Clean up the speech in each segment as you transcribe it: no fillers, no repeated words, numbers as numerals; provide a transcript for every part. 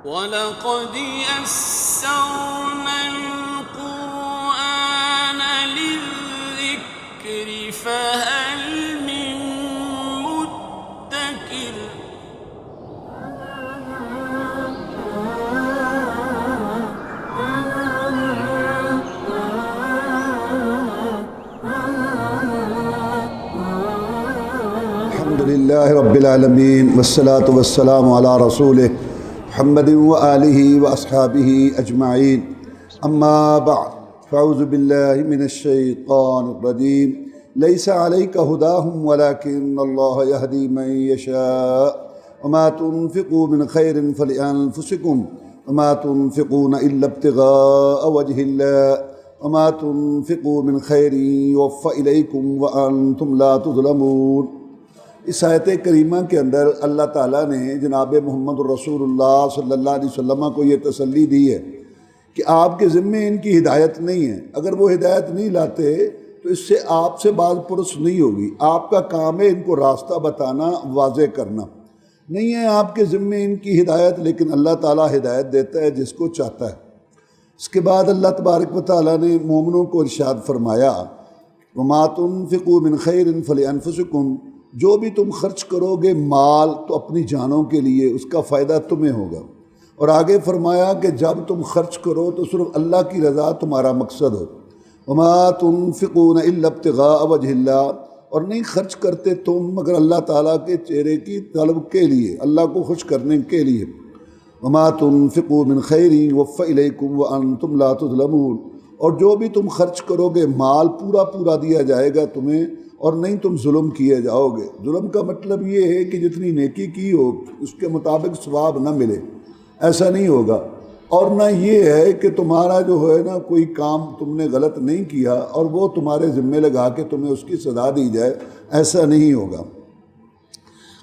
وَلَقَدْ يَسَّرْنَا الْقُرْآنَ لِلذِّكْرِ فَهَلْ مِن مُّدَّكِرٍ الحمد للہ رب العالمین والصلاة والسلام علی رسولہ محمد وآلہ واصحابہ اجمعین اما بعد فاعوذ باللہ من الشیطان الرجیم لیس علیک ہداہم ولکن اللہ یہدی من یشاء وما تنفقوا من خیر فلانفسکم وما تنفقون الا ابتغاء وجہ اللہ وما تنفقوا من خیر یوفى الیکم وانتم لا تظلمون۔ اس آیت کریمہ کے اندر اللہ تعالیٰ نے جناب محمد الرسول اللہ صلی اللہ علیہ وسلم کو یہ تسلی دی ہے کہ آپ کے ذمے ان کی ہدایت نہیں ہے۔ اگر وہ ہدایت نہیں لاتے تو اس سے آپ سے باز پرس نہیں ہوگی۔ آپ کا کام ہے ان کو راستہ بتانا، واضح کرنا، نہیں ہے آپ کے ذمے ان کی ہدایت، لیکن اللہ تعالیٰ ہدایت دیتا ہے جس کو چاہتا ہے۔ اس کے بعد اللہ تبارک و تعالیٰ نے مومنوں کو ارشاد فرمایا وَمَا تُنْفِقُوا مِنْ خَيْرٍ فَلِأَنفُسِكُمْ، جو بھی تم خرچ کرو گے مال تو اپنی جانوں کے لیے، اس کا فائدہ تمہیں ہوگا۔ اور آگے فرمایا کہ جب تم خرچ کرو تو صرف اللہ کی رضا تمہارا مقصد ہو۔ وما تنفقون الا ابتغاء وجہ اللہ، اور نہیں خرچ کرتے تم مگر اللہ تعالیٰ کے چہرے کی طلب کے لیے، اللہ کو خوش کرنے کے لیے۔ وما تنفقوا من خیر یوفى الیکم وانتم لا تظلمون، اور جو بھی تم خرچ کرو گے مال پورا پورا دیا جائے گا تمہیں، اور نہیں تم ظلم کیے جاؤ گے۔ ظلم کا مطلب یہ ہے کہ جتنی نیکی کی ہو اس کے مطابق ثواب نہ ملے، ایسا نہیں ہوگا۔ اور نہ یہ ہے کہ تمہارا جو ہے نا کوئی کام تم نے غلط نہیں کیا اور وہ تمہارے ذمے لگا کے تمہیں اس کی سزا دی جائے، ایسا نہیں ہوگا۔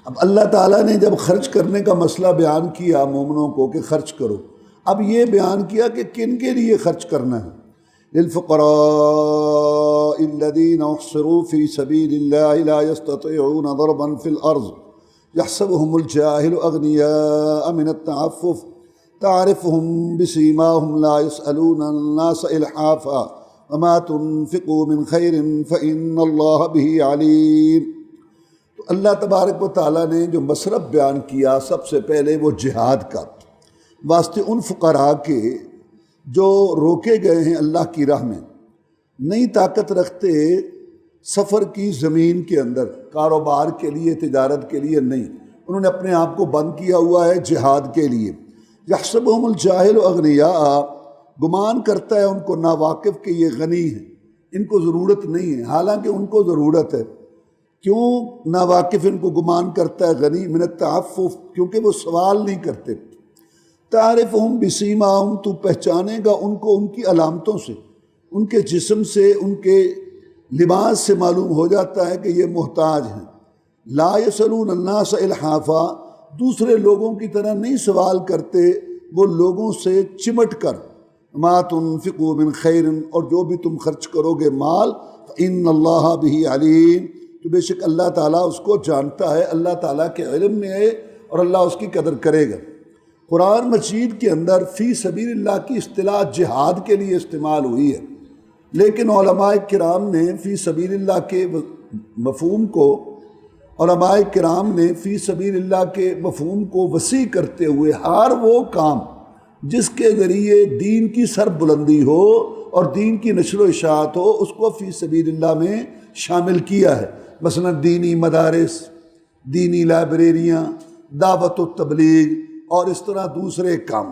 اب اللہ تعالیٰ نے جب خرچ کرنے کا مسئلہ بیان کیا مومنوں کو کہ خرچ کرو، اب یہ بیان کیا کہ کن کے لیے خرچ کرنا ہے۔ للفقراء الذين احصروا في سبيل الله لا يستطيعون ضربا في الأرض يحسبهم الجاهل أغنياء من التعفف تعرفهم بسيماهم لا يسألون الناس إلحافا وما تنفقوا من خير فإن الله به عليم۔ تو اللہ تبارک و تعالیٰ نے جو مصرف بیان کیا سب سے پہلے وہ جہاد کا، واسطے ان فقراء کے جو روکے گئے ہیں اللہ کی راہ میں، نئی طاقت رکھتے سفر کی زمین کے اندر، کاروبار کے لیے، تجارت کے لیے نہیں، انہوں نے اپنے آپ کو بند کیا ہوا ہے جہاد کے لیے۔ یحسبہم الجاہل اغنیاء، گمان کرتا ہے ان کو ناواقف کہ یہ غنی ہیں، ان کو ضرورت نہیں ہے، حالانکہ ان کو ضرورت ہے۔ کیوں ناواقف ان کو گمان کرتا ہے غنی؟ من التعفف، کیونکہ وہ سوال نہیں کرتے۔ تعرفہم بسیماہم، تو پہچانے گا ان کو ان کی علامتوں سے، ان کے جسم سے، ان کے لباس سے معلوم ہو جاتا ہے کہ یہ محتاج ہیں۔ لا یسألون الناس الحافا، دوسرے لوگوں کی طرح نہیں سوال کرتے، وہ لوگوں سے چمٹ کر۔ ما تنفقوا من خیر، اور جو بھی تم خرچ کرو گے مال، فإن اللہ بہ علیم، تو بے شک اللہ تعالیٰ اس کو جانتا ہے، اللہ تعالیٰ کے علم میں ہے اور اللہ اس کی قدر کرے گا۔ قرآن مجید کے اندر فی سبیل اللہ کی اصطلاح جہاد کے لیے استعمال ہوئی ہے، لیکن علماء کرام نے فی سبیل اللہ کے مفہوم کو فی سبیل اللہ کے مفہوم کو وسیع کرتے ہوئے ہر وہ کام جس کے ذریعے دین کی سر بلندی ہو اور دین کی نشر و اشاعت ہو، اس کو فی سبیل اللہ میں شامل کیا ہے۔ مثلا دینی مدارس، دینی لائبریریاں، دعوت و تبلیغ اور اس طرح دوسرے کام۔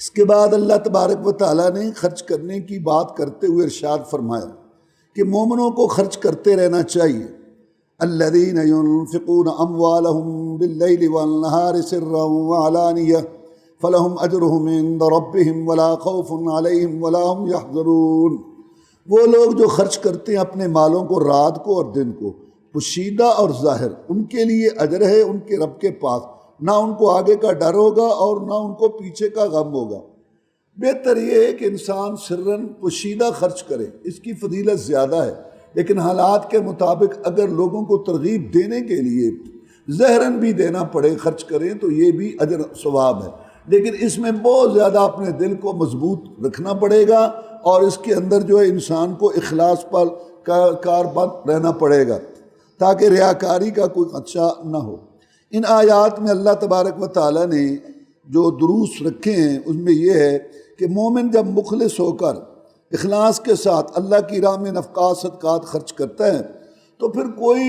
اس کے بعد اللہ تبارک و تعالیٰ نے خرچ کرنے کی بات کرتے ہوئے ارشاد فرمایا کہ مومنوں کو خرچ کرتے رہنا چاہیے۔ الذین ينفقون اموالهم باللیل والنہار سرا وعلانیہ فلہم اجرہم عند ربہم ولا خوف علیہم ولا هم يحزنون، وہ لوگ جو خرچ کرتے ہیں اپنے مالوں کو رات کو اور دن کو، پوشیدہ اور ظاہر، ان کے لیے اجر ہے ان کے رب کے پاس، نہ ان کو آگے کا ڈر ہوگا اور نہ ان کو پیچھے کا غم ہوگا۔ بہتر یہ ہے کہ انسان سرن پوشیدہ خرچ کرے، اس کی فضیلت زیادہ ہے، لیکن حالات کے مطابق اگر لوگوں کو ترغیب دینے کے لیے ظاہراً بھی دینا پڑے خرچ کریں تو یہ بھی اجر ثواب ہے، لیکن اس میں بہت زیادہ اپنے دل کو مضبوط رکھنا پڑے گا اور اس کے اندر جو ہے انسان کو اخلاص پر کاربند رہنا پڑے گا تاکہ ریاکاری کا کوئی خدشہ نہ ہو۔ ان آیات میں اللہ تبارک و تعالیٰ نے جو دروس رکھے ہیں اس میں یہ ہے کہ مومن جب مخلص ہو کر اخلاص کے ساتھ اللہ کی راہ میں نفقات صدقات خرچ کرتا ہے تو پھر کوئی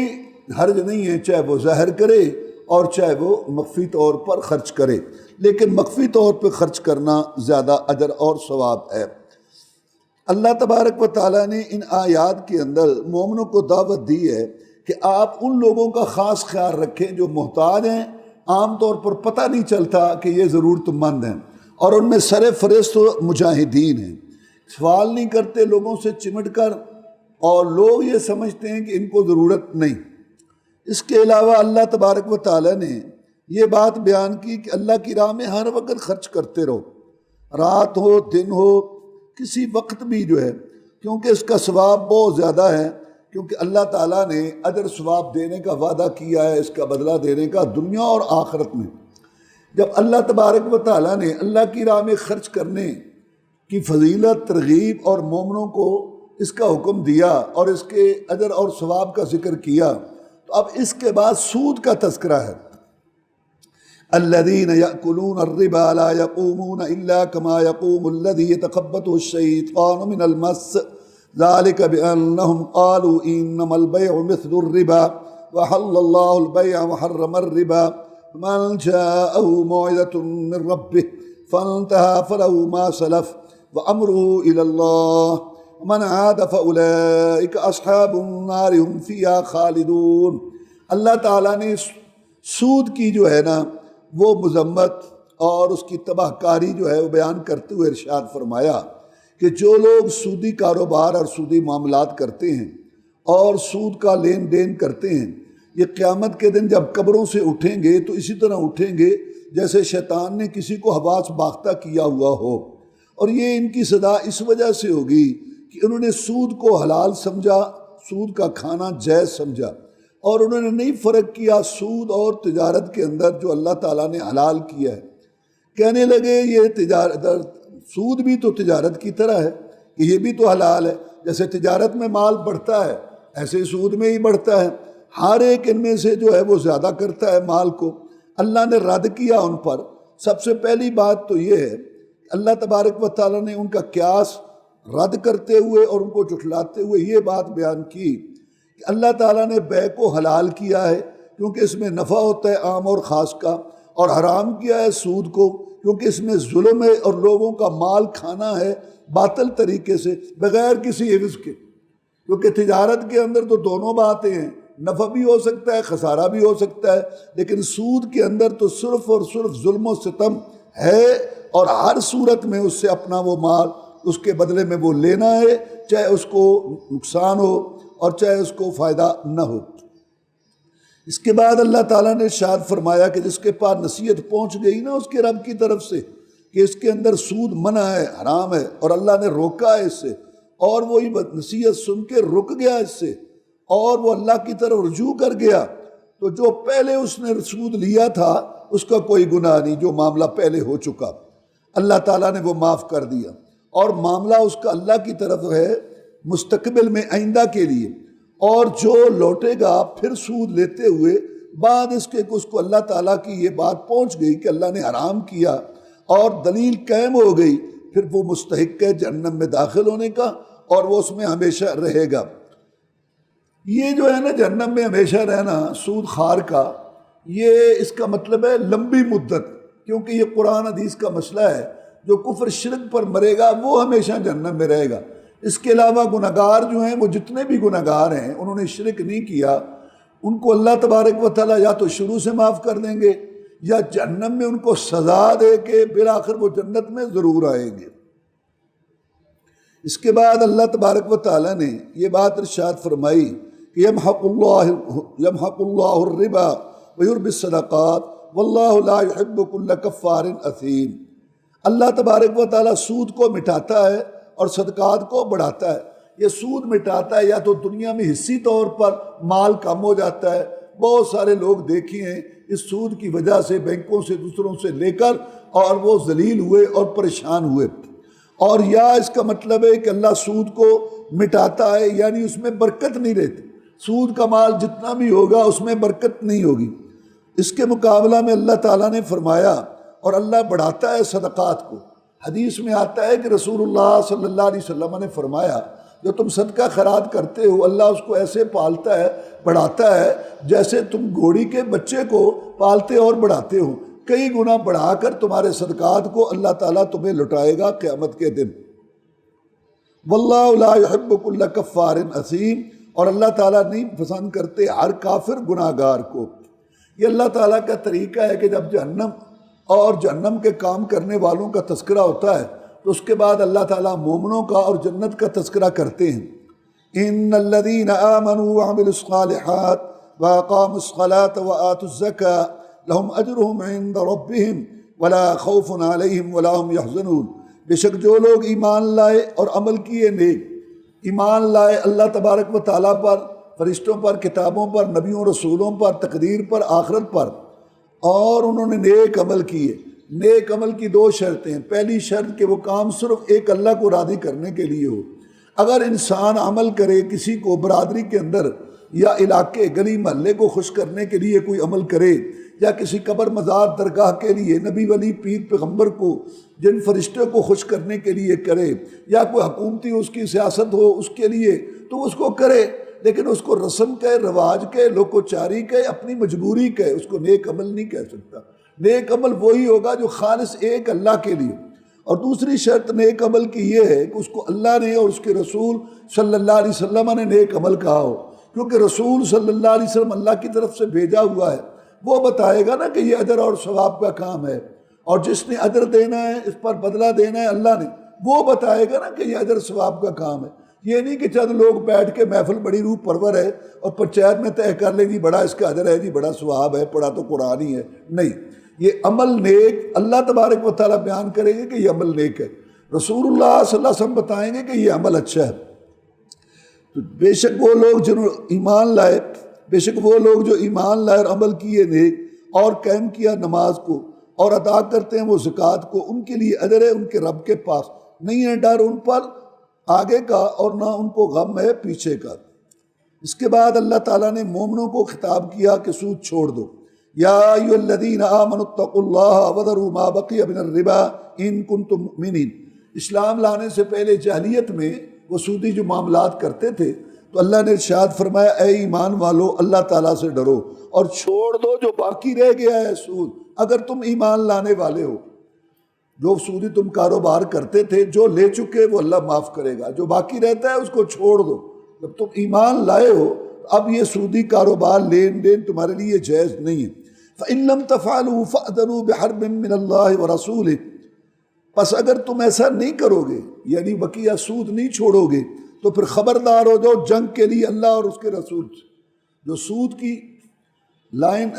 حرج نہیں ہے، چاہے وہ ظاہر کرے اور چاہے وہ مخفی طور پر خرچ کرے، لیکن مخفی طور پہ خرچ کرنا زیادہ اجر اور ثواب ہے۔ اللہ تبارک و تعالیٰ نے ان آیات کے اندر مومنوں کو دعوت دی ہے کہ آپ ان لوگوں کا خاص خیال رکھیں جو محتاج ہیں، عام طور پر پتہ نہیں چلتا کہ یہ ضرورت مند ہیں، اور ان میں سر فہرست مجاہدین ہیں، سوال نہیں کرتے لوگوں سے چمٹ کر، اور لوگ یہ سمجھتے ہیں کہ ان کو ضرورت نہیں۔ اس کے علاوہ اللہ تبارک و تعالیٰ نے یہ بات بیان کی کہ اللہ کی راہ میں ہر وقت خرچ کرتے رہو، رات ہو دن ہو کسی وقت بھی جو ہے، کیونکہ اس کا ثواب بہت زیادہ ہے، کیونکہ اللہ تعالیٰ نے اجر ثواب دینے کا وعدہ کیا ہے، اس کا بدلہ دینے کا دنیا اور آخرت میں۔ جب اللہ تبارک و تعالیٰ نے اللہ کی راہ میں خرچ کرنے کی فضیلت، ترغیب اور مومنوں کو اس کا حکم دیا اور اس کے اجر اور ثواب کا ذکر کیا، تو اب اس کے بعد سود کا تذکرہ ہے۔ الذين يأكلون الربا لا يقومون إلا كما يقوم الذي يتخبطه الشيطان من المس ذلك بأنهم قالوا إنما البيع مثل الربا وحل الله البيع وحرم الربا فمن جاءه موعظة من ربه فانتهى فله ما سلف وأمره إلى الله ومن عاد فأولئك أصحاب النار هم فيها خالدون۔ اللہ تعالیٰ نے سود کی جو ہے نا وہ مذمت اور اس کی تباہ کاری جو ہے وہ بیان کرتے ہوئے ارشاد فرمایا کہ جو لوگ سودی کاروبار اور سودی معاملات کرتے ہیں اور سود کا لین دین کرتے ہیں، یہ قیامت کے دن جب قبروں سے اٹھیں گے تو اسی طرح اٹھیں گے جیسے شیطان نے کسی کو حواس باختہ کیا ہوا ہو، اور یہ ان کی سزا اس وجہ سے ہوگی کہ انہوں نے سود کو حلال سمجھا، سود کا کھانا جائز سمجھا، اور انہوں نے نہیں فرق کیا سود اور تجارت کے اندر جو اللہ تعالیٰ نے حلال کیا ہے۔ کہنے لگے یہ تجارت، سود بھی تو تجارت کی طرح ہے کہ یہ بھی تو حلال ہے، جیسے تجارت میں مال بڑھتا ہے ایسے سود میں ہی بڑھتا ہے، ہر ایک ان میں سے جو ہے وہ زیادہ کرتا ہے مال کو۔ اللہ نے رد کیا ان پر۔ سب سے پہلی بات تو یہ ہے اللہ تبارک و تعالیٰ نے ان کا قیاس رد کرتے ہوئے اور ان کو جھٹلاتے ہوئے یہ بات بیان کی کہ اللہ تعالیٰ نے بیع کو حلال کیا ہے کیونکہ اس میں نفع ہوتا ہے عام اور خاص کا، اور حرام کیا ہے سود کو کیونکہ اس میں ظلم ہے اور لوگوں کا مال کھانا ہے باطل طریقے سے بغیر کسی عوض کے، کیونکہ تجارت کے اندر تو دونوں باتیں ہیں، نفع بھی ہو سکتا ہے خسارہ بھی ہو سکتا ہے، لیکن سود کے اندر تو صرف اور صرف ظلم و ستم ہے، اور ہر صورت میں اس سے اپنا وہ مال اس کے بدلے میں وہ لینا ہے، چاہے اس کو نقصان ہو اور چاہے اس کو فائدہ نہ ہو۔ اس کے بعد اللہ تعالیٰ نے ارشاد فرمایا کہ جس کے پاس نصیحت پہنچ گئی نا اس کے رب کی طرف سے کہ اس کے اندر سود منع ہے، حرام ہے، اور اللہ نے روکا ہے اس سے، اور وہی نصیحت سن کے رک گیا اس سے اور وہ اللہ کی طرف رجوع کر گیا، تو جو پہلے اس نے سود لیا تھا اس کا کوئی گناہ نہیں، جو معاملہ پہلے ہو چکا اللہ تعالیٰ نے وہ معاف کر دیا، اور معاملہ اس کا اللہ کی طرف ہے مستقبل میں آئندہ کے لیے۔ اور جو لوٹے گا پھر سود لیتے ہوئے بعد اس کے اس کو اللہ تعالیٰ کی یہ بات پہنچ گئی کہ اللہ نے حرام کیا اور دلیل قائم ہو گئی، پھر وہ مستحق ہے جہنم میں داخل ہونے کا اور وہ اس میں ہمیشہ رہے گا۔ یہ جو ہے نا جہنم میں ہمیشہ رہنا سود خار کا، یہ اس کا مطلب ہے لمبی مدت، کیونکہ یہ قرآن حدیث کا مسئلہ ہے، جو کفر شرک پر مرے گا وہ ہمیشہ جہنم میں رہے گا۔ اس کے علاوہ گناہگار جو ہیں وہ جتنے بھی گناہگار ہیں انہوں نے شرک نہیں کیا، ان کو اللہ تبارک و تعالیٰ یا تو شروع سے معاف کر دیں گے یا جہنم میں ان کو سزا دے کے بالآخر وہ جنت میں ضرور آئیں گے۔ اس کے بعد اللہ تبارک و تعالیٰ نے یہ بات ارشاد فرمائی کہ یمحق اللہ الربا ویربی الصدقات واللہ لا يحب کل کفار اثیم۔ اللہ تبارک و تعالیٰ سود کو مٹاتا ہے اور صدقات کو بڑھاتا ہے۔ یہ سود مٹاتا ہے یا تو دنیا میں حصی طور پر مال کم ہو جاتا ہے، بہت سارے لوگ دیکھے ہیں اس سود کی وجہ سے بینکوں سے دوسروں سے لے کر اور وہ ذلیل ہوئے اور پریشان ہوئے۔ اور یا اس کا مطلب ہے کہ اللہ سود کو مٹاتا ہے، یعنی اس میں برکت نہیں رہتی، سود کا مال جتنا بھی ہوگا اس میں برکت نہیں ہوگی۔ اس کے مقابلہ میں اللہ تعالیٰ نے فرمایا اور اللہ بڑھاتا ہے صدقات کو۔ حدیث میں آتا ہے کہ رسول اللہ صلی اللہ علیہ وسلم نے فرمایا جو تم صدقہ خیرات کرتے ہو اللہ اس کو ایسے پالتا ہے، بڑھاتا ہے جیسے تم گھوڑی کے بچے کو پالتے اور بڑھاتے ہو، کئی گنا بڑھا کر تمہارے صدقات کو اللہ تعالیٰ تمہیں لٹائے گا قیامت کے دن۔ واللہ لا يحب كل کفار اثیم، اور اللہ تعالیٰ نہیں پسند کرتے ہر کافر گناہ گار کو۔ یہ اللہ تعالیٰ کا طریقہ ہے کہ جب جہنم اور جہنم کے کام کرنے والوں کا تذکرہ ہوتا ہے تو اس کے بعد اللہ تعالیٰ مومنوں کا اور جنت کا تذکرہ کرتے ہیں۔ ان الذین آمنوا وعملوا الصالحات واقاموا الصلاة وآتوا الزکاة لهم اجرهم عند ربهم ولا خوف علیہم ولا هم يحزنون۔ بے شک جو لوگ ایمان لائے اور عمل کیے نیک، ایمان لائے اللہ تبارک و تعالیٰ پر، فرشتوں پر، کتابوں پر، نبیوں رسولوں پر، تقدیر پر، آخرت پر، اور انہوں نے نیک عمل کیے۔ نیک عمل کی دو شرطیں ہیں۔ پہلی شرط کہ وہ کام صرف ایک اللہ کو راضی کرنے کے لیے ہو۔ اگر انسان عمل کرے کسی کو برادری کے اندر یا علاقے گلی محلے کو خوش کرنے کے لیے کوئی عمل کرے، یا کسی قبر مزار درگاہ کے لیے، نبی ولی پیر پیغمبر کو، جن فرشتوں کو خوش کرنے کے لیے کرے، یا کوئی حکومتی اس کی سیاست ہو اس کے لیے، تو اس کو کرے، لیکن اس کو رسم کے، رواج کے، لوکوچاری کے، اپنی مجبوری کے، اس کو نیک عمل نہیں کہہ سکتا۔ نیک عمل وہی ہوگا جو خالص ایک اللہ کے لیے۔ اور دوسری شرط نیک عمل کی یہ ہے کہ اس کو اللہ نے اور اس کے رسول صلی اللہ علیہ وسلم نے نیک عمل کہا ہو، کیونکہ رسول صلی اللہ علیہ وسلم اللہ کی طرف سے بھیجا ہوا ہے، وہ بتائے گا نا کہ یہ اجر اور ثواب کا کام ہے، اور جس نے اجر دینا ہے، اس پر بدلہ دینا ہے اللہ نے، وہ بتائے گا نا کہ یہ اجر ثواب کا کام ہے۔ یہ نہیں کہ چند لوگ بیٹھ کے محفل بڑی روح پرور ہے اور پنچایت میں طے کر لیں جی بڑا اس کا اجر ہے، جی بڑا ثواب ہے، پڑھا تو قرآن ہی ہے۔ نہیں، یہ عمل نیک اللہ تبارک و تعالیٰ بیان کریں گے کہ یہ عمل نیک ہے، رسول اللہ صلی اللہ علیہ وسلم بتائیں گے کہ یہ عمل اچھا ہے۔ تو بے شک وہ لوگ جنہوں ایمان لائے، بے شک وہ لوگ جو ایمان لائے اور عمل کیے نیک اور قائم کیا نماز کو اور ادا کرتے ہیں وہ زکوٰۃ کو، ان کے لیے اجر ہے ان کے رب کے پاس، نہیں ہے ڈر ان پر آگے کا اور نہ ان کو غم ہے پیچھے کا۔ اس کے بعد اللہ تعالیٰ نے مومنوں کو خطاب کیا کہ سود چھوڑ دو۔ یا ایھا الذین آمنوا اتقوا اللہ وذروا ما بقی من الربا ان کنتم مؤمنین۔ اسلام لانے سے پہلے جاہلیت میں وہ سودی جو معاملات کرتے تھے تو اللہ نے ارشاد فرمایا اے ایمان والو اللہ تعالیٰ سے ڈرو اور چھوڑ دو جو باقی رہ گیا ہے سود، اگر تم ایمان لانے والے ہو۔ جو سودی تم کاروبار کرتے تھے جو لے چکے وہ اللہ معاف کرے گا، جو باقی رہتا ہے اس کو چھوڑ دو۔ جب تم ایمان لائے ہو اب یہ سودی کاروبار لین دین تمہارے لیے جائز نہیں ہے۔ فَإِن لَمْ تَفْعَلُوا فَأْذَنُوا بِحَرْبٍ مِّنَ اللَّهِ وَرَسُولِهِ، پس اگر تم ایسا نہیں کرو گے، یعنی بقیہ سود نہیں چھوڑو گے، تو پھر خبردار ہو جاؤ جنگ کے لیے اللہ اور اس کے رسول سے۔ جو سود کی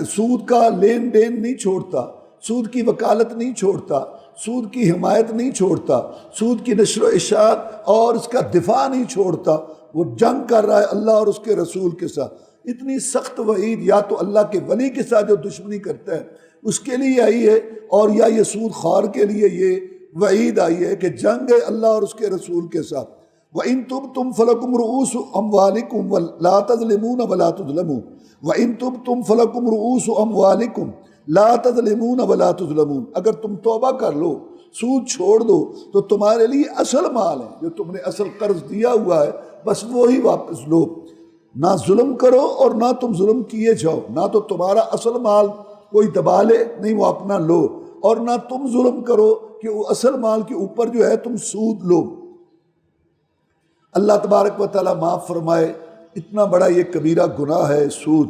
سود کا لین دین نہیں چھوڑتا، سود کی وکالت نہیں چھوڑتا، سود کی حمایت نہیں چھوڑتا، سود کی نشر و اشاعت اور اس کا دفاع نہیں چھوڑتا، وہ جنگ کر رہا ہے اللہ اور اس کے رسول کے ساتھ۔ اتنی سخت وعید یا تو اللہ کے ولی کے ساتھ جو دشمنی کرتا ہے اس کے لیے آئی ہے، اور یا یہ سود خوار کے لیے یہ وعید آئی ہے کہ جنگ ہے اللہ اور اس کے رسول کے ساتھ۔ وَإِن تُبْتُمْ فَلَكُمْ رُؤُوسُ أَمْوَالِكُمْ وَلَا تَظْلِمُونَ وَلَا تُظْلَمُونَ وَإِن تُبْتُمْ فَلَكُمْ رُؤُوسُ أَمْوَالِكُمْ لَا تَظْلِمُونَ وَلَا تُظْلَمُونَ، اگر تم توبہ کر لو، سود چھوڑ دو، تو تمہارے لیے اصل مال ہے جو تم نے اصل قرض دیا ہوا ہے بس وہی واپس لو۔ نہ ظلم کرو اور نہ تم ظلم کیے جاؤ، نہ تو تمہارا اصل مال کوئی دبا لے، نہیں وہ اپنا لو، اور نہ تم ظلم کرو کہ وہ اصل مال کے اوپر جو ہے تم سود لو۔ اللہ تبارک و تعالیٰ معاف فرمائے، اتنا بڑا یہ کبیرہ گناہ ہے سود۔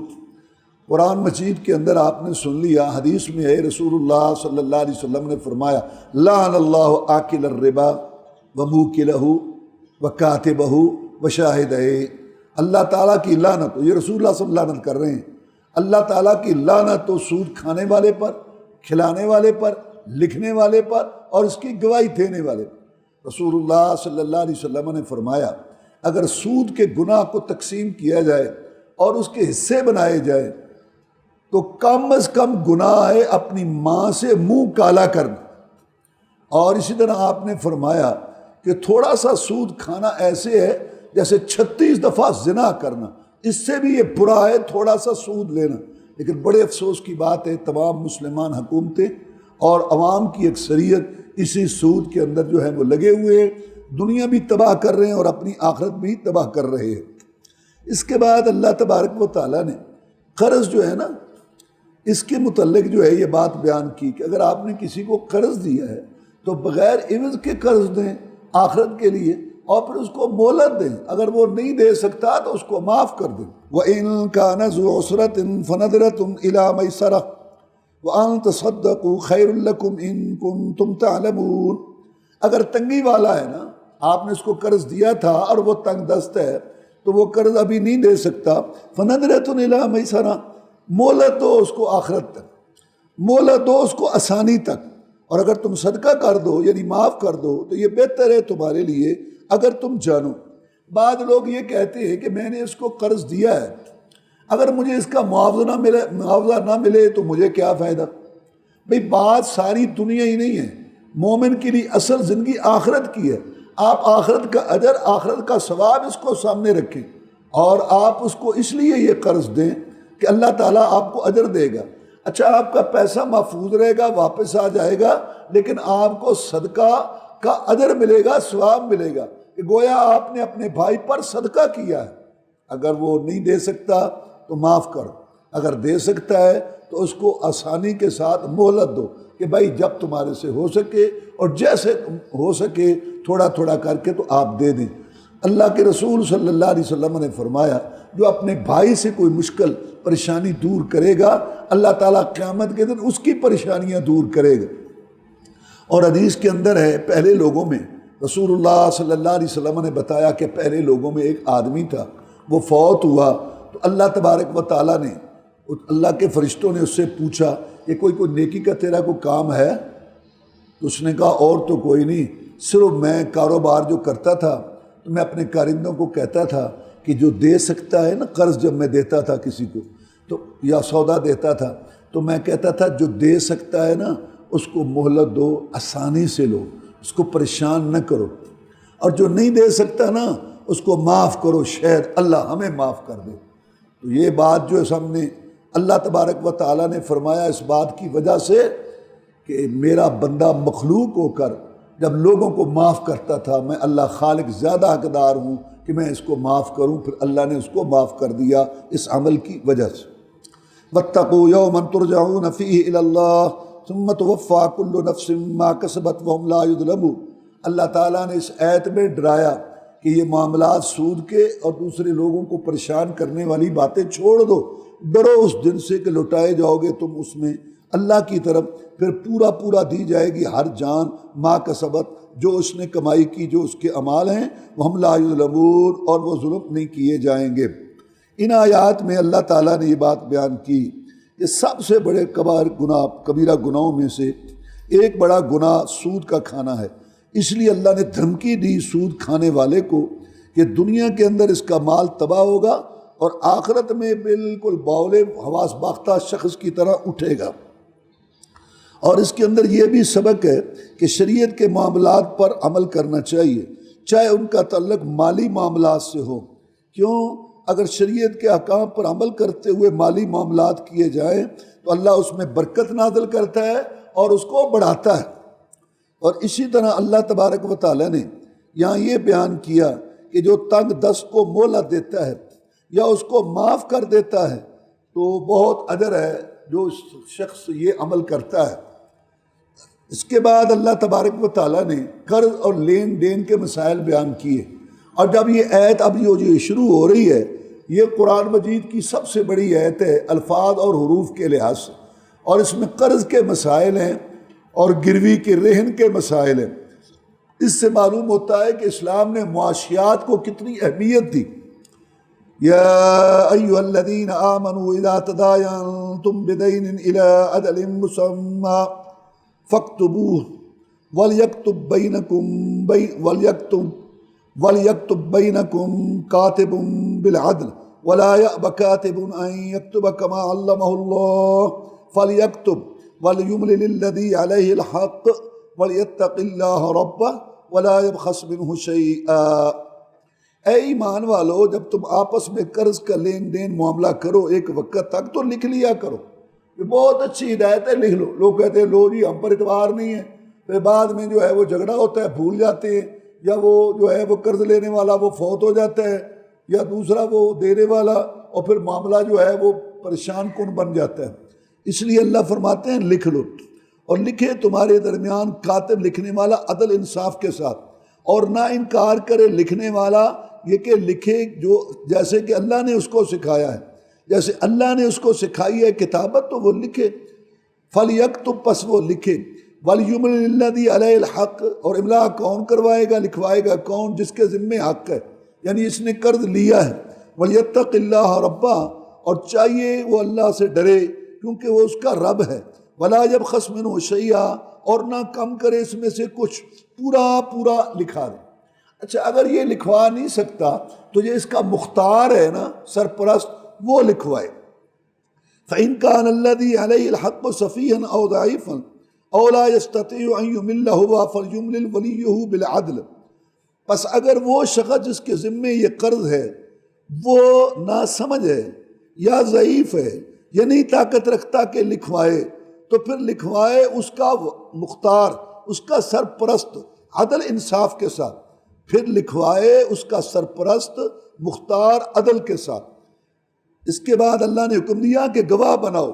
قرآن مجید کے اندر آپ نے سن لیا، حدیث میں ہے رسول اللہ صلی اللہ علیہ وسلم نے فرمایا لعن اللہ آکل الربا وموکلہ وکاتبہ وشاہدہ، اللہ تعالیٰ کی لعنت ہو، یہ رسول اللہ صلی اللہ علیہ وسلم لعنت کر رہے ہیں، اللہ تعالیٰ کی لعنت ہو سود کھانے والے پر، کھلانے والے پر، لکھنے والے پر اور اس کی گواہی دینے والے پر۔ رسول اللہ صلی اللہ علیہ وسلم نے فرمایا اگر سود کے گناہ کو تقسیم کیا جائے اور اس کے حصے بنائے جائیں تو کم از کم گناہ ہے اپنی ماں سے منہ کالا کرنا۔ اور اسی طرح آپ نے فرمایا کہ تھوڑا سا سود کھانا ایسے ہے جیسے 36 دفعہ زنا کرنا، اس سے بھی یہ برا ہے تھوڑا سا سود لینا۔ لیکن بڑے افسوس کی بات ہے تمام مسلمان حکومتیں اور عوام کی اکثریت اسی سود کے اندر جو ہے وہ لگے ہوئے ہیں، دنیا بھی تباہ کر رہے ہیں اور اپنی آخرت بھی تباہ کر رہے ہیں۔ اس کے بعد اللہ تبارک و تعالیٰ نے قرض جو ہے نا، اس کے متعلق جو ہے یہ بات بیان کی کہ اگر آپ نے کسی کو قرض دیا ہے تو بغیر عوض کے قرض دیں آخرت کے لیے، اور پھر اس کو مہلت دیں، اگر وہ نہیں دے سکتا تو اس کو معاف کر دیں۔ وَإِن كَانَ ذُو عُسْرَةٍ فَنَظْرَةٌ إِلَىٰ مَيْسَرَةٍ وَأَن تَصَدَّقُوا خَيْرٌ لَكُمْ إِن كُنتُمْ تَعْلَمُونَ۔ اگر تنگی والا ہے نا، آپ نے اس کو قرض دیا تھا اور وہ تنگ دست ہے تو وہ قرض ابھی نہیں دے سکتا، فَنَظْرَةٌ إِلَىٰ مَيْسَرَةٍ، مہلت دو اس کو آخرت تک، مہلت دو اس کو آسانی تک، اور اگر تم صدقہ کر دو یعنی معاف کر دو تو یہ بہتر ہے تمہارے لیے اگر تم جانو۔ بعض لوگ یہ کہتے ہیں کہ میں نے اس کو قرض دیا ہے، اگر مجھے اس کا معاوضہ نہ ملے تو مجھے کیا فائدہ؟ بھئی بات ساری دنیا ہی نہیں ہے، مومن کے لیے اصل زندگی آخرت کی ہے۔ آپ آخرت کا اجر، آخرت کا ثواب اس کو سامنے رکھیں اور آپ اس کو اس لیے یہ قرض دیں کہ اللہ تعالیٰ آپ کو اجر دے گا۔ اچھا آپ کا پیسہ محفوظ رہے گا، واپس آ جائے گا، لیکن آپ کو صدقہ کا اجر ملے گا، ثواب ملے گا کہ گویا آپ نے اپنے بھائی پر صدقہ کیا ہے۔ اگر وہ نہیں دے سکتا تو معاف کرو، اگر دے سکتا ہے تو اس کو آسانی کے ساتھ مہلت دو کہ بھائی جب تمہارے سے ہو سکے اور جیسے ہو سکے تھوڑا تھوڑا کر کے تو آپ دے دیں۔ اللہ کے رسول صلی اللہ علیہ وسلم نے فرمایا جو اپنے بھائی سے کوئی مشکل پریشانی دور کرے گا اللہ تعالیٰ قیامت کے دن اس کی پریشانیاں دور کرے گا۔ اور حدیث کے اندر ہے پہلے لوگوں میں رسول اللہ صلی اللہ علیہ وسلم نے بتایا کہ پہلے لوگوں میں ایک آدمی تھا، وہ فوت ہوا تو اللہ تبارک و تعالیٰ نے، اللہ کے فرشتوں نے اس سے پوچھا کہ کوئی نیکی کا تیرا کوئی کام ہے؟ تو اس نے کہا اور تو کوئی نہیں، صرف میں کاروبار جو کرتا تھا تو میں اپنے کارندوں کو کہتا تھا کہ جو دے سکتا ہے نا، قرض جب میں دیتا تھا کسی کو تو یا سودا دیتا تھا تو میں کہتا تھا جو دے سکتا ہے نا اس کو مہلت دو، آسانی سے لو، اس کو پریشان نہ کرو، اور جو نہیں دے سکتا نا اس کو معاف کرو، شاید اللہ ہمیں معاف کر دے۔ تو یہ بات جو ہے ہم نے اللہ تبارک و تعالیٰ نے فرمایا اس بات کی وجہ سے کہ میرا بندہ مخلوق ہو کر جب لوگوں کو معاف کرتا تھا، میں اللہ خالق زیادہ حقدار ہوں کہ میں اس کو معاف کروں، پھر اللہ نے اس کو معاف کر دیا اس عمل کی وجہ سے۔ وَاتَّقُوا يَوْمًا تُرْجَعُونَ فِيهِ إِلَى اللَّهِ ثُمَّ تُوَفَّىٰ كُلُّ نَفْسٍ مَا كَسَبَتْ وَهُمْ لَا يُظْلَمُونَ۔ اللہ تعالیٰ نے اس آیت میں ڈرایا کہ یہ معاملات سود کے اور دوسرے لوگوں کو پریشان کرنے والی باتیں چھوڑ دو، ڈرو اس دن سے کہ لٹائے جاؤ گے تم اس میں اللہ کی طرف، پھر پورا پورا دی جائے گی ہر جان ما کسبت، جو اس نے کمائی کی، جو اس کے اعمال ہیں، وہم لا یظلمون، اور وہ ظلم نہیں کیے جائیں گے۔ ان آیات میں اللہ تعالیٰ نے یہ بات بیان کی کہ سب سے بڑے کبیرہ گناہوں میں سے ایک بڑا گناہ سود کا کھانا ہے۔ اس لیے اللہ نے دھمکی دی سود کھانے والے کو کہ دنیا کے اندر اس کا مال تباہ ہوگا اور آخرت میں بالکل باولے حواس باختہ شخص کی طرح اٹھے گا۔ اور اس کے اندر یہ بھی سبق ہے کہ شریعت کے معاملات پر عمل کرنا چاہیے، چاہے ان کا تعلق مالی معاملات سے ہو۔ کیوں؟ اگر شریعت کے احکام پر عمل کرتے ہوئے مالی معاملات کیے جائیں تو اللہ اس میں برکت نازل کرتا ہے اور اس کو بڑھاتا ہے۔ اور اسی طرح اللہ تبارک و تعالیٰ نے یہاں یہ بیان کیا کہ جو تنگ دست کو مہلت دیتا ہے یا اس کو معاف کر دیتا ہے تو بہت اجر ہے جو شخص یہ عمل کرتا ہے۔ اس کے بعد اللہ تبارک و تعالیٰ نے قرض اور لین دین کے مسائل بیان کیے، اور جب یہ آیت اب جو شروع ہو رہی ہے یہ قرآن مجید کی سب سے بڑی آیت ہے الفاظ اور حروف کے لحاظ سے، اور اس میں قرض کے مسائل ہیں اور گروی کے رہن کے مسائل ہیں۔ اس سے معلوم ہوتا ہے کہ اسلام نے معاشیات کو کتنی اہمیت دی۔ یا ایھا الذین آمنوا اذا تداینتم بدین الی اجل مسمی فاکتبوہ ولیکتب بینکم کاتب بالعدل ولا يأب كاتب أن يكتب كما علمه الله فليكتب وليملل الذي عليه الحق وليتق الله ربه ولا يبخس منه شيئا۔ اے ایمان والو، جب تم آپس میں قرض کا لین دین معاملہ کرو ایک وقت تک تو لکھ لیا کرو۔ یہ بہت اچھی ہدایت ہے، لکھ لو۔ لوگ کہتے ہیں لو جی ہم پر اعتبار نہیں ہے، پھر بعد میں جو ہے وہ جھگڑا ہوتا ہے، بھول جاتے ہیں، یا وہ جو ہے وہ قرض لینے والا وہ فوت ہو جاتا ہے، یا دوسرا وہ دینے والا، اور پھر معاملہ جو ہے وہ پریشان کن بن جاتا ہے۔ اس لیے اللہ فرماتے ہیں لکھ لو، اور لکھے تمہارے درمیان کاتب لکھنے والا عدل انصاف کے ساتھ، اور نہ انکار کرے لکھنے والا یہ کہ لکھے جو جیسے کہ اللہ نے اس کو سکھایا ہے، جیسے اللہ نے اس کو سکھائی ہے کتابت تو وہ لکھے۔ فَلْيَكْتُبْ، پس وہ لکھے، وَلْيُمْلِلِ الَّذِي عَلَيْهِ الْحَقِّ، اور املا کون کروائے گا، لکھوائے گا کون؟ جس کے ذمے حق ہے، یعنی اس نے قرض لیا ہے۔ وَلْيَتَّقِ اللَّهَ رَبَّهُ، اور چاہیے وہ اللہ سے ڈرے کیونکہ وہ اس کا رب ہے۔ وَلَا يَبْخَسْ مِنْهُ شَيْئًا، اور نہ کم کرے اس میں سے کچھ، پورا پورا لکھا دے۔ اچھا اگر یہ لکھوا نہیں سکتا تو یہ اس کا مختار ہے نا، سرپرست، وہ لکھوائے۔ فَإِنْ كَانَ الَّذِي عَلَيْهِ الْحَقُّ سَفِيهًا أَوْ ضَعِيفًا أَوْ لَا يَسْتَطِيعُ أَنْ يُمِلَّ هُوَ فَلْيُمْلِلْ وَلِيُّهُ بِالْعَدْلِ، پس اگر وہ شخص جس کے ذمے یہ قرض ہے وہ ناسمجھ ہے یا ضعیف ہے یا نہیں طاقت رکھتا کہ لکھوائے، تو پھر لکھوائے اس کا مختار، اس کا سرپرست عدل انصاف کے ساتھ، پھر لکھوائے اس کا سرپرست مختار عدل کے ساتھ۔ اس کے بعد اللہ نے حکم دیا کہ گواہ بناؤ۔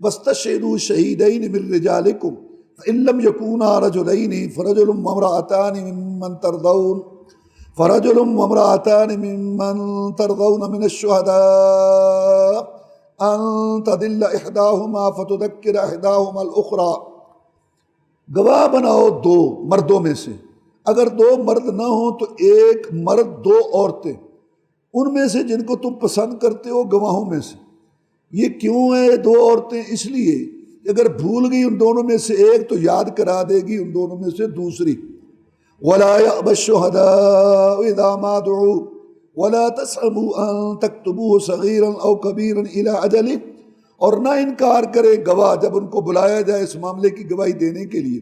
وَاسْتَشْهِدُوا شَهِيدَيْنِ مِن رِّجَالِكُمْ فَإِن لَّمْ يَكُونَا رَجُلَيْنِ فَرَجُلٌ وَامْرَأَتَانِ مِمَّن تَرْضَوْنَ مِنَ الشُّهَدَاءِ أَن تَضِلَّ إِحْدَاهُمَا فَتُذَكِّرَ إِحْدَاهُمَا الْأُخْرَى، گواہ بناؤ دو مردوں میں سے، اگر دو مرد نہ ہوں تو ایک مرد دو عورتیں، ان میں سے جن کو تم پسند کرتے ہو گواہوں میں سے۔ یہ کیوں ہے دو عورتیں؟ اس لیے اگر بھول گئی ان دونوں میں سے ایک تو یاد کرا دے گی ان دونوں میں سے دوسری۔ وَلَا يَأْبَ الشُّهَدَاءُ إِذَا مَا دُعُوا وَلَا تَسْأَمُوا أَن تَكْتُبُوهُ صَغِيرًا أَوْ كَبِيرًا إِلَىٰ أَجَلِهِ، اور نہ انکار کرے گواہ جب ان کو بلایا جائے اس معاملے کی گواہی دینے کے لیے،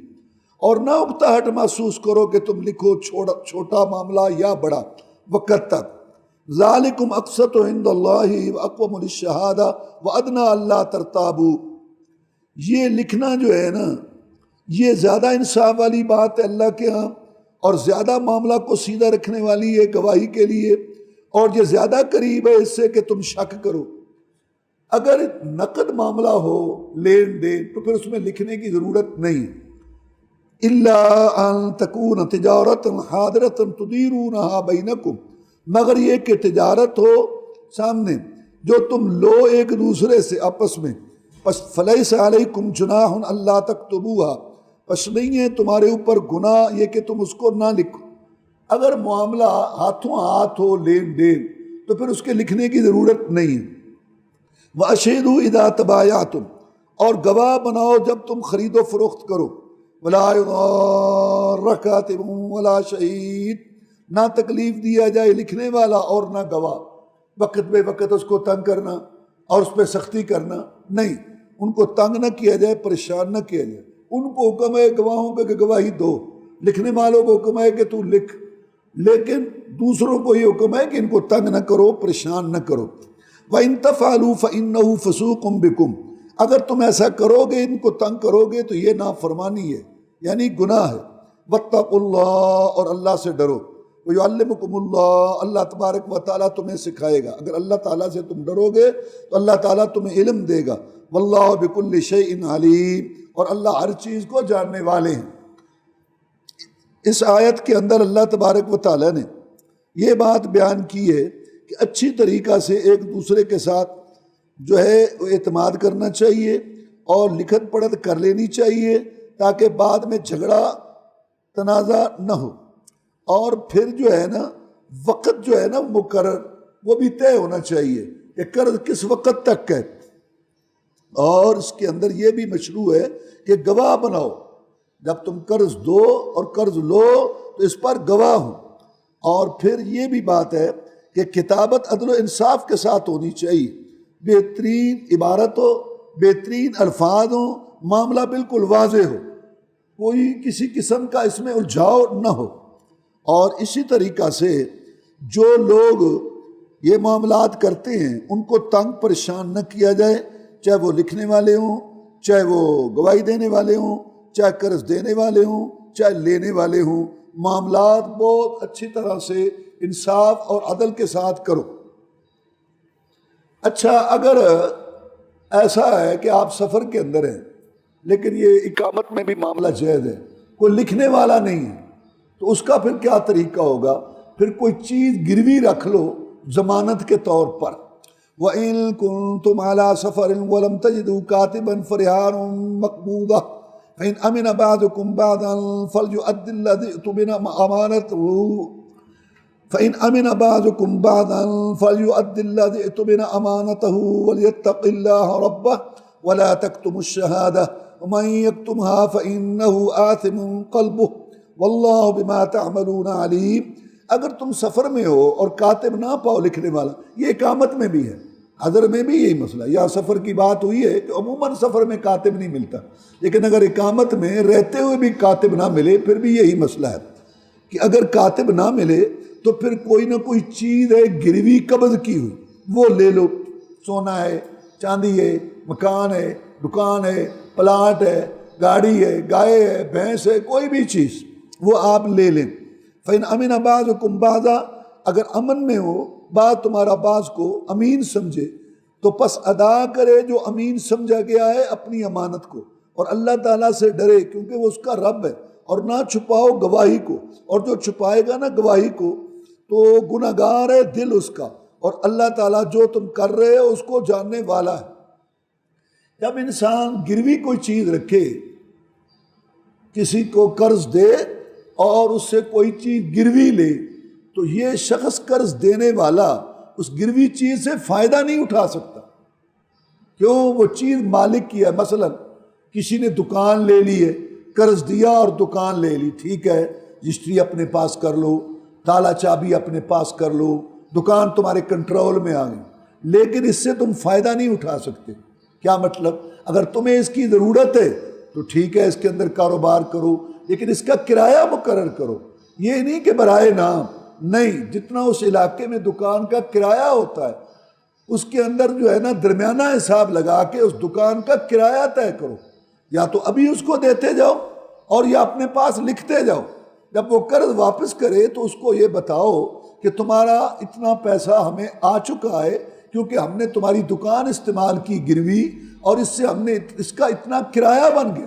اور نہ اکتاہٹ محسوس کرو کہ تم لکھو چھوٹا معاملہ یا بڑا وقت تک۔ ذالکم اقسط عند اللہ واقوم للشہادہ وادنی اللہ ترتابوا، یہ لکھنا جو ہے نا یہ زیادہ انصاف والی بات ہے اللہ کے ہاں، اور زیادہ معاملہ کو سیدھا رکھنے والی ہے گواہی کے لیے، اور یہ زیادہ قریب ہے اس سے کہ تم شک کرو۔ اگر نقد معاملہ ہو لین دین تو پھر اس میں لکھنے کی ضرورت نہیں۔ الا ان تکون تجارت حاضرۃ تدیرونھا بینکم، مگر یہ کہ تجارت ہو سامنے جو تم لو ایک دوسرے سے آپس میں، پس فلیس علیکم جناح اللہ تکتبوہا، پس نہیں ہے تمہارے اوپر گناہ یہ کہ تم اس کو نہ لکھو۔ اگر معاملہ ہاتھوں ہاتھ ہو لین دین تو پھر اس کے لکھنے کی ضرورت نہیں ہے۔ وَأَشْهِدُوا إِذَا تَبَايَعْتُمْ، اور گواہ بناؤ جب تم خرید و فروخت کرو۔ وَلَا يُضَارَّ كَاتِبٌ وَلَا شَهِيدٌ، نہ تکلیف دیا جائے لکھنے والا اور نہ گواہ، وقت بے وقت اس کو تنگ کرنا اور اس پہ سختی کرنا نہیں، ان کو تنگ نہ کیا جائے، پریشان نہ کیا جائے۔ ان کو حکم ہے گواہوں پہ کہ گواہی دو، لکھنے والوں کو حکم ہے کہ تو لکھ، لیکن دوسروں کو یہ حکم ہے کہ ان کو تنگ نہ کرو، پریشان نہ کرو۔ وَإِن تَفْعَلُوا فَإِنَّهُ فُسُوقٌ بِكُمْ، اگر تم ایسا کرو گے، ان کو تنگ کرو گے تو یہ نافرمانی ہے، یعنی گناہ ہے۔ وَاتَّقُوا اللَّهَ، اور اللہ سے ڈرو۔ وَيُعَلِّمُكُمُ اللَّهُ، اللہ تبارک و تعالیٰ تمہیں سکھائے گا۔ اگر اللہ تعالیٰ سے تم ڈرو گے تو اللہ تعالیٰ تمہیں علم دے گا۔ وَاللَّهُ بِكُلِّ شَيْءٍ عَلِيمٌ، اور اللہ ہر چیز کو جاننے والے ہیں۔ اس آیت کے اندر اللہ تبارک و تعالیٰ نے یہ بات بیان کی ہے کہ اچھی طریقہ سے ایک دوسرے کے ساتھ جو ہے اعتماد کرنا چاہیے اور لکھت پڑھت کر لینی چاہیے تاکہ بعد میں جھگڑا تنازع نہ ہو۔ اور پھر جو ہے نا وقت جو ہے نا مقرر وہ بھی طے ہونا چاہیے کہ قرض کس وقت تک ہے، اور اس کے اندر یہ بھی مشروع ہے کہ گواہ بناؤ جب تم قرض دو اور قرض لو تو اس پر گواہ ہو۔ اور پھر یہ بھی بات ہے کہ کتابت عدل و انصاف کے ساتھ ہونی چاہیے، بہترین عبارت ہو، بہترین الفاظ ہوں، معاملہ بالکل واضح ہو، کوئی کسی قسم کا اس میں الجھاؤ نہ ہو۔ اور اسی طریقہ سے جو لوگ یہ معاملات کرتے ہیں ان کو تنگ پریشان نہ کیا جائے، چاہے وہ لکھنے والے ہوں، چاہے وہ گواہی دینے والے ہوں، چاہے قرض دینے والے ہوں، چاہے لینے والے ہوں، معاملات بہت اچھی طرح سے انصاف اور عدل کے ساتھ کرو۔ اچھا، اگر ایسا ہے کہ آپ سفر کے اندر ہیں لیکن یہ اقامت میں بھی معاملہ جائز ہے، کوئی لکھنے والا نہیں ہے، تو اس کا پھر کیا طریقہ ہوگا؟ پھر کوئی چیز گروی رکھ لو ضمانت کے طور پر۔ وَإِن كُنتُمْ عَلَى سَفَرٍ وَلَمْ تَجِدُوا كَاتِبًا فَرِهَانٌ مَّقْبُوضَةٌ فَإِنْ أَمِنَ بَعْضُكُمْ بَعْضًا فَلْيُؤَدِّ الَّذِي اؤْتُمِنَ أَمَانَتَهُ وَلْيَتَّقِ اللَّهَ رَبَّهُ وَلَا تَكْتُمُوا الشَّهَادَةَ وَمَن يَكْتُمْهَا فَإِنَّهُ آثِمٌ قَلْبُهُ وَاللَّهُ بِمَا تَعْمَلُونَ عَلِيمٌ۔ اگر تم سفر میں ہو اور کاتب نہ پاؤ لکھنے والا، یہ اقامت میں بھی ہے، حضر میں بھی یہی مسئلہ ہے۔ یہاں سفر کی بات ہوئی ہے کہ عموماً سفر میں کاتب نہیں ملتا، لیکن اگر اقامت میں رہتے ہوئے بھی کاتب نہ ملے پھر بھی یہی مسئلہ ہے کہ اگر کاتب نہ ملے تو پھر کوئی نہ کوئی چیز ہے گروی قبض کی ہوئی، وہ لے لو، سونا ہے، چاندی ہے، مکان ہے، دکان ہے، پلاٹ ہے، گاڑی ہے، گائے ہے، بھینس ہے، کوئی بھی چیز وہ آپ لے لیں۔ فَإِنْ أَمِنَ بَعْضُكُمْ بَعْضًا، اگر امن میں ہو، بعض تمہارا بعض کو امین سمجھے تو پس ادا کرے جو امین سمجھا گیا ہے اپنی امانت کو، اور اللہ تعالیٰ سے ڈرے کیونکہ وہ اس کا رب ہے، اور نہ چھپاؤ گواہی کو، اور جو چھپائے گا نا گواہی کو تو گناہگار ہے دل اس کا، اور اللہ تعالیٰ جو تم کر رہے ہو اس کو جاننے والا ہے۔ جب انسان گروی کوئی چیز رکھے، کسی کو قرض دے اور اس سے کوئی چیز گروی لے، تو یہ شخص قرض دینے والا اس گروی چیز سے فائدہ نہیں اٹھا سکتا، کیوں؟ وہ چیز مالک کی ہے۔ مثلا کسی نے دکان لے لی ہے، قرض دیا اور دکان لے لی، ٹھیک ہے، رجسٹری اپنے پاس کر لو، تالا چابی اپنے پاس کر لو، دکان تمہارے کنٹرول میں آ گئی، لیکن اس سے تم فائدہ نہیں اٹھا سکتے۔ کیا مطلب؟ اگر تمہیں اس کی ضرورت ہے تو ٹھیک ہے، اس کے اندر کاروبار کرو، لیکن اس کا کرایہ مقرر کرو، یہ نہیں کہ برائے نام، نہیں، جتنا اس علاقے میں دکان کا کرایہ ہوتا ہے اس کے اندر جو ہے نا درمیانہ حساب لگا کے اس دکان کا کرایہ طے کرو، یا تو ابھی اس کو دیتے جاؤ اور یا اپنے پاس لکھتے جاؤ، جب وہ قرض واپس کرے تو اس کو یہ بتاؤ کہ تمہارا اتنا پیسہ ہمیں آ چکا ہے کیونکہ ہم نے تمہاری دکان استعمال کی گروی، اور اس سے ہم نے اس کا اتنا کرایہ بن گیا۔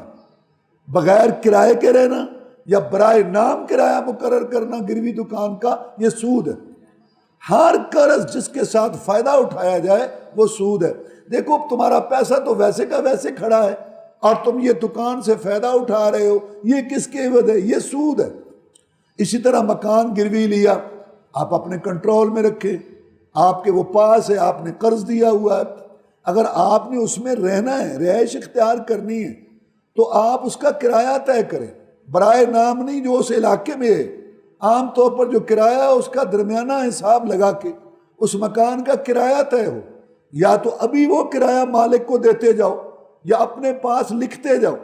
بغیر کرائے کے رہنا یا برائے نام کرایہ مقرر کرنا گروی دکان کا، یہ سود ہے۔ ہر قرض جس کے ساتھ فائدہ اٹھایا جائے وہ سود ہے۔ دیکھو تمہارا پیسہ تو ویسے کا ویسے کھڑا ہے اور تم یہ دکان سے فائدہ اٹھا رہے ہو، یہ کس کے عوض ہے؟ یہ سود ہے۔ اسی طرح مکان گروی لیا، آپ اپنے کنٹرول میں رکھیں، آپ کے وہ پاس ہے، آپ نے قرض دیا ہوا ہے، اگر آپ نے اس میں رہنا ہے، رہائش اختیار کرنی ہے تو آپ اس کا کرایہ طے کریں، برائے نام نہیں جو اس علاقے میں ہے۔ عام طور پر جو کرایہ ہے اس کا درمیانہ حساب لگا کے اس مکان کا کرایہ طے ہو، یا تو ابھی وہ کرایہ مالک کو دیتے جاؤ یا اپنے پاس لکھتے جاؤ،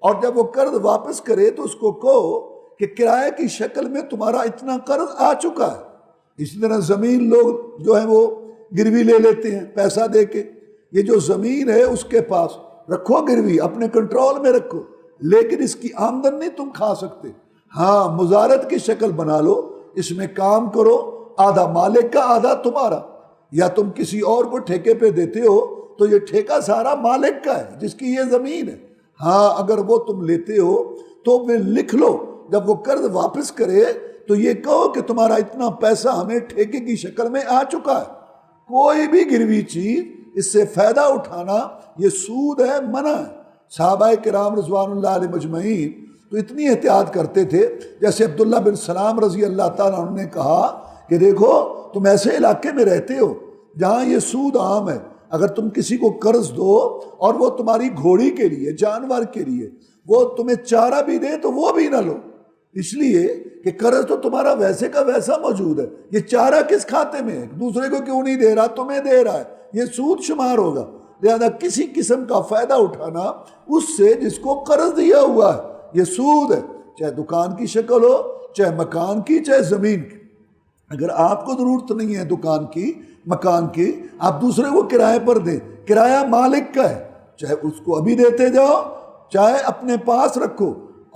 اور جب وہ قرض واپس کرے تو اس کو کہو کہ کرایہ کی شکل میں تمہارا اتنا قرض آ چکا ہے۔ اسی طرح زمین لوگ جو ہیں وہ گروی لے لیتے ہیں پیسہ دے کے، یہ جو زمین ہے اس کے پاس رکھو گروی، اپنے کنٹرول میں رکھو، لیکن اس کی آمدن نہیں تم کھا سکتے۔ ہاں، مزارت کی شکل بنا لو، اس میں کام کرو، آدھا مالک کا آدھا تمہارا، یا تم کسی اور کو ٹھیکے پہ دیتے ہو تو یہ ٹھیکہ سارا مالک کا ہے جس کی یہ زمین ہے۔ ہاں، اگر وہ تم لیتے ہو تو پھر لکھ لو، جب وہ قرض واپس کرے تو یہ کہو کہ تمہارا اتنا پیسہ ہمیں ٹھیکے کی شکل میں آ چکا ہے۔ کوئی بھی گروی چیز اس سے فائدہ اٹھانا یہ سود ہے، منع ہے۔ صحابہ کرام رضوان اللہ علیہ مجمعین تو اتنی احتیاط کرتے تھے، جیسے عبداللہ بن سلام رضی اللہ تعالیٰ عنہ نے کہا کہ دیکھو تم ایسے علاقے میں رہتے ہو جہاں یہ سود عام ہے، اگر تم کسی کو قرض دو اور وہ تمہاری گھوڑی کے لیے، جانور کے لیے، وہ تمہیں چارہ بھی دے تو وہ بھی نہ لو، اس لیے کہ قرض تو تمہارا ویسے کا ویسا موجود ہے، یہ چارہ کس کھاتے میں ہے؟ دوسرے کو کیوں نہیں دے رہا؟ تمہیں دے رہا ہے، یہ سود شمار ہوگا۔ لہذا کسی قسم کا فائدہ اٹھانا اس سے جس کو قرض دیا ہوا ہے، یہ سود ہے، چاہے دکان کی شکل ہو، چاہے مکان کی، چاہے زمین کی۔ اگر آپ کو ضرورت نہیں ہے دکان کی، مکان کی، آپ دوسرے کو کرائے پر دیں، کرایہ مالک کا ہے، چاہے اس کو ابھی دیتے جاؤ، چاہے اپنے پاس رکھو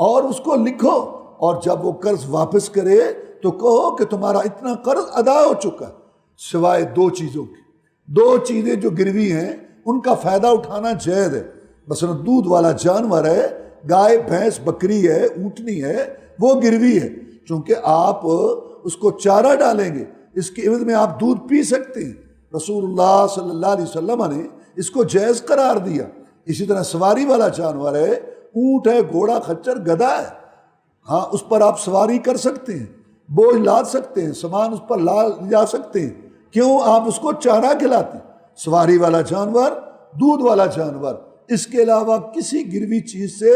اور اس کو لکھو، اور جب وہ قرض واپس کرے تو کہو کہ تمہارا اتنا قرض ادا ہو چکا ہے، سوائے دو چیزوں کی۔ دو چیزیں جو گروی ہیں ان کا فائدہ اٹھانا جائز ہے۔ مثلا دودھ والا جانور ہے، گائے، بھینس، بکری ہے، اونٹنی ہے، وہ گروی ہے، چونکہ آپ اس کو چارہ ڈالیں گے، اس کے عوض میں آپ دودھ پی سکتے ہیں۔ رسول اللہ صلی اللہ علیہ وسلم نے اس کو جائز قرار دیا۔ اسی طرح سواری والا جانور ہے، اونٹ ہے، گھوڑا، خچر، گدھا ہے، ہاں اس پر آپ سواری کر سکتے ہیں، بوجھ لاد سکتے ہیں، سامان اس پر جا سکتے ہیں، کیوں؟ آپ اس کو چارہ کھلاتے ہیں۔ سواری والا جانور، دودھ والا جانور، اس کے علاوہ کسی گروی چیز سے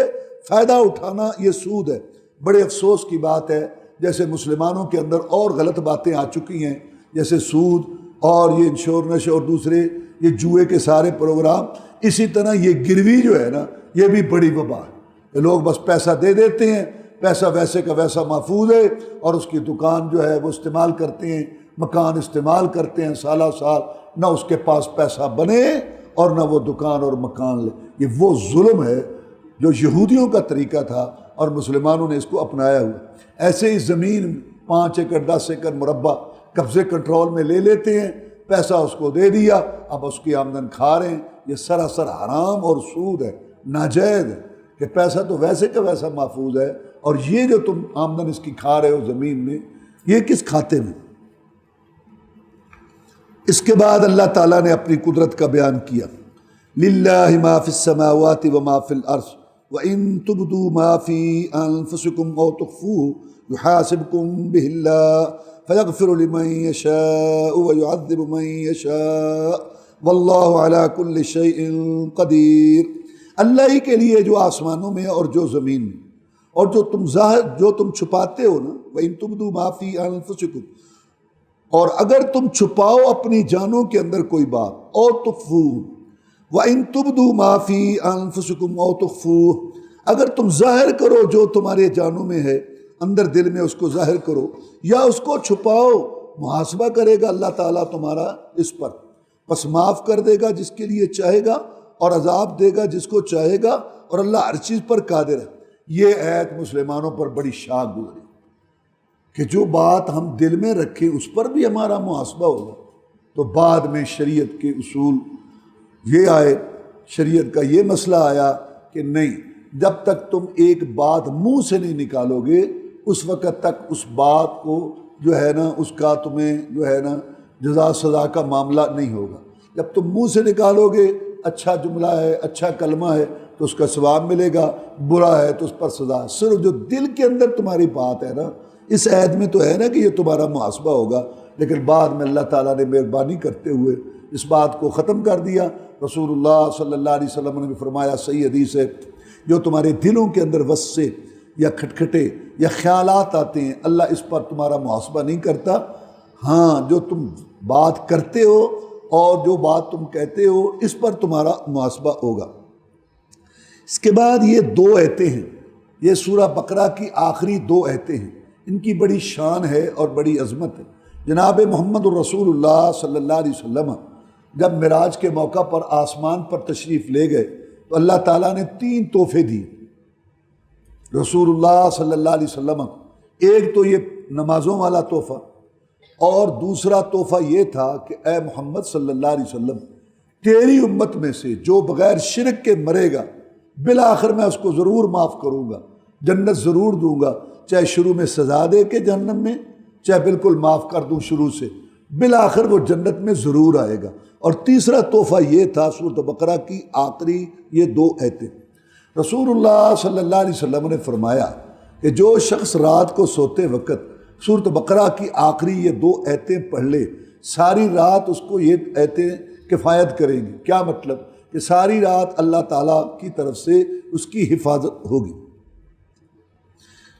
فائدہ اٹھانا یہ سود ہے۔ بڑے افسوس کی بات ہے، جیسے مسلمانوں کے اندر اور غلط باتیں آ چکی ہیں، جیسے سود اور یہ انشورنس اور دوسرے یہ جوئے کے سارے پروگرام، اسی طرح یہ گروی جو ہے نا، یہ بھی بڑی وبا ہے۔ یہ لوگ بس پیسہ دے دیتے ہیں، پیسہ ویسے کا ویسا محفوظ ہے، اور اس کی دکان جو ہے وہ استعمال کرتے ہیں، مکان استعمال کرتے ہیں سالہ سال، نہ اس کے پاس پیسہ بنے اور نہ وہ دکان اور مکان لے۔ یہ وہ ظلم ہے جو یہودیوں کا طریقہ تھا اور مسلمانوں نے اس کو اپنایا ہوا۔ ایسے ہی زمین 5 ایکڑ 10 ایکڑ مربع قبضے کنٹرول میں لے لیتے ہیں، پیسہ اس کو دے دیا، اب اس کی آمدن کھا رہے ہیں۔ یہ سراسر حرام اور سود ہے، ناجائز ہے، کہ پیسہ تو ویسے کا ویسا محفوظ ہے، اور یہ جو تم آمدن اس کی کھا رہے ہو زمین میں، یہ کس کھاتے میں؟ اس کے بعد اللہ تعالیٰ نے اپنی قدرت کا بیان کیا، للہ ما فی السماوات وما فی الارض وَإِن تُبْدُوا مَا فِي أَنفُسِكُمْ أَوْ تُخْفُوهُ يُحَاسِبْكُم بِهِ اللَّهُ فَيَغْفِرُ لِمَن يَشَاءُ وَيُعَذِّبُ مَن يَشَاءُ وَاللَّهُ عَلَى كُلِّ شَيْءٍ قَدِيرٌ۔ اللہ ہی کے لیے جو آسمانوں میں اور جو زمین میں، اور جو تم چھپاتے ہو نا، وَإِن تُبْدُوا مَا فِي أَنفُسِكُمْ، اور اگر تم چھپاؤ اپنی جانوں کے اندر کوئی بات، اور تخفوہ، وَإِن تُبْدُوا مَا فِي أَنفُسِكُمْ أَوْ تُخْفُوهُ، اگر تم ظاہر کرو جو تمہارے جانوں میں ہے، اندر دل میں اس کو ظاہر کرو یا اس کو چھپاؤ، محاسبہ کرے گا اللہ تعالیٰ تمہارا اس پر، پس معاف کر دے گا جس کے لیے چاہے گا اور عذاب دے گا جس کو چاہے گا، اور اللہ ہر چیز پر قادر ہے۔ یہ آیت مسلمانوں پر بڑی شاق گزری کہ جو بات ہم دل میں رکھیں اس پر بھی ہمارا محاسبہ ہوگا۔ تو بعد میں شریعت کے اصول یہ آئے، شریعت کا یہ مسئلہ آیا کہ نہیں، جب تک تم ایک بات منہ سے نہیں نکالو گے اس وقت تک اس بات کو جو ہے نا، اس کا تمہیں جو ہے نا جزا سزا کا معاملہ نہیں ہوگا۔ جب تم منہ سے نکالو گے اچھا جملہ ہے، اچھا کلمہ ہے تو اس کا ثواب ملے گا، برا ہے تو اس پر سزا۔ صرف جو دل کے اندر تمہاری بات ہے نا، اس عہد میں تو ہے نا کہ یہ تمہارا محاسبہ ہوگا، لیکن بعد میں اللہ تعالیٰ نے مہربانی کرتے ہوئے اس بات کو ختم کر دیا۔ رسول اللہ صلی اللہ علیہ وسلم نے بھی فرمایا، صحیح حدیث ہے، جو تمہارے دلوں کے اندر وسوسے یا کھٹکھٹے یا خیالات آتے ہیں، اللہ اس پر تمہارا محاسبہ نہیں کرتا۔ ہاں، جو تم بات کرتے ہو اور جو بات تم کہتے ہو اس پر تمہارا محاسبہ ہوگا۔ اس کے بعد یہ 2 آیتیں ہیں، یہ سورہ بقرہ کی آخری 2 آیتیں ہیں، ان کی بڑی شان ہے اور بڑی عظمت ہے۔ جناب محمد الرسول اللہ صلی اللہ علیہ وسلم جب معراج کے موقع پر آسمان پر تشریف لے گئے تو اللہ تعالیٰ نے 3 تحفے دیے رسول اللہ صلی اللہ علیہ وسلم۔ ایک تو یہ نمازوں والا تحفہ، اور دوسرا تحفہ یہ تھا کہ اے محمد صلی اللہ علیہ وسلم، تیری امت میں سے جو بغیر شرک کے مرے گا بالآخر میں اس کو ضرور معاف کروں گا، جنت ضرور دوں گا، چاہے شروع میں سزا دے کے جہنم میں، چاہے بالکل معاف کر دوں شروع سے، بالآخر وہ جنت میں ضرور آئے گا۔ اور تیسرا تحفہ یہ تھا سورۃ بقرہ کی آخری یہ 2 آیتیں۔ رسول اللہ صلی اللہ علیہ وسلم نے فرمایا کہ جو شخص رات کو سوتے وقت سورۃ بقرہ کی آخری یہ 2 آیتیں پڑھ لے، ساری رات اس کو یہ آیتیں کفایت کریں گی۔ کیا مطلب؟ کہ ساری رات اللہ تعالیٰ کی طرف سے اس کی حفاظت ہوگی۔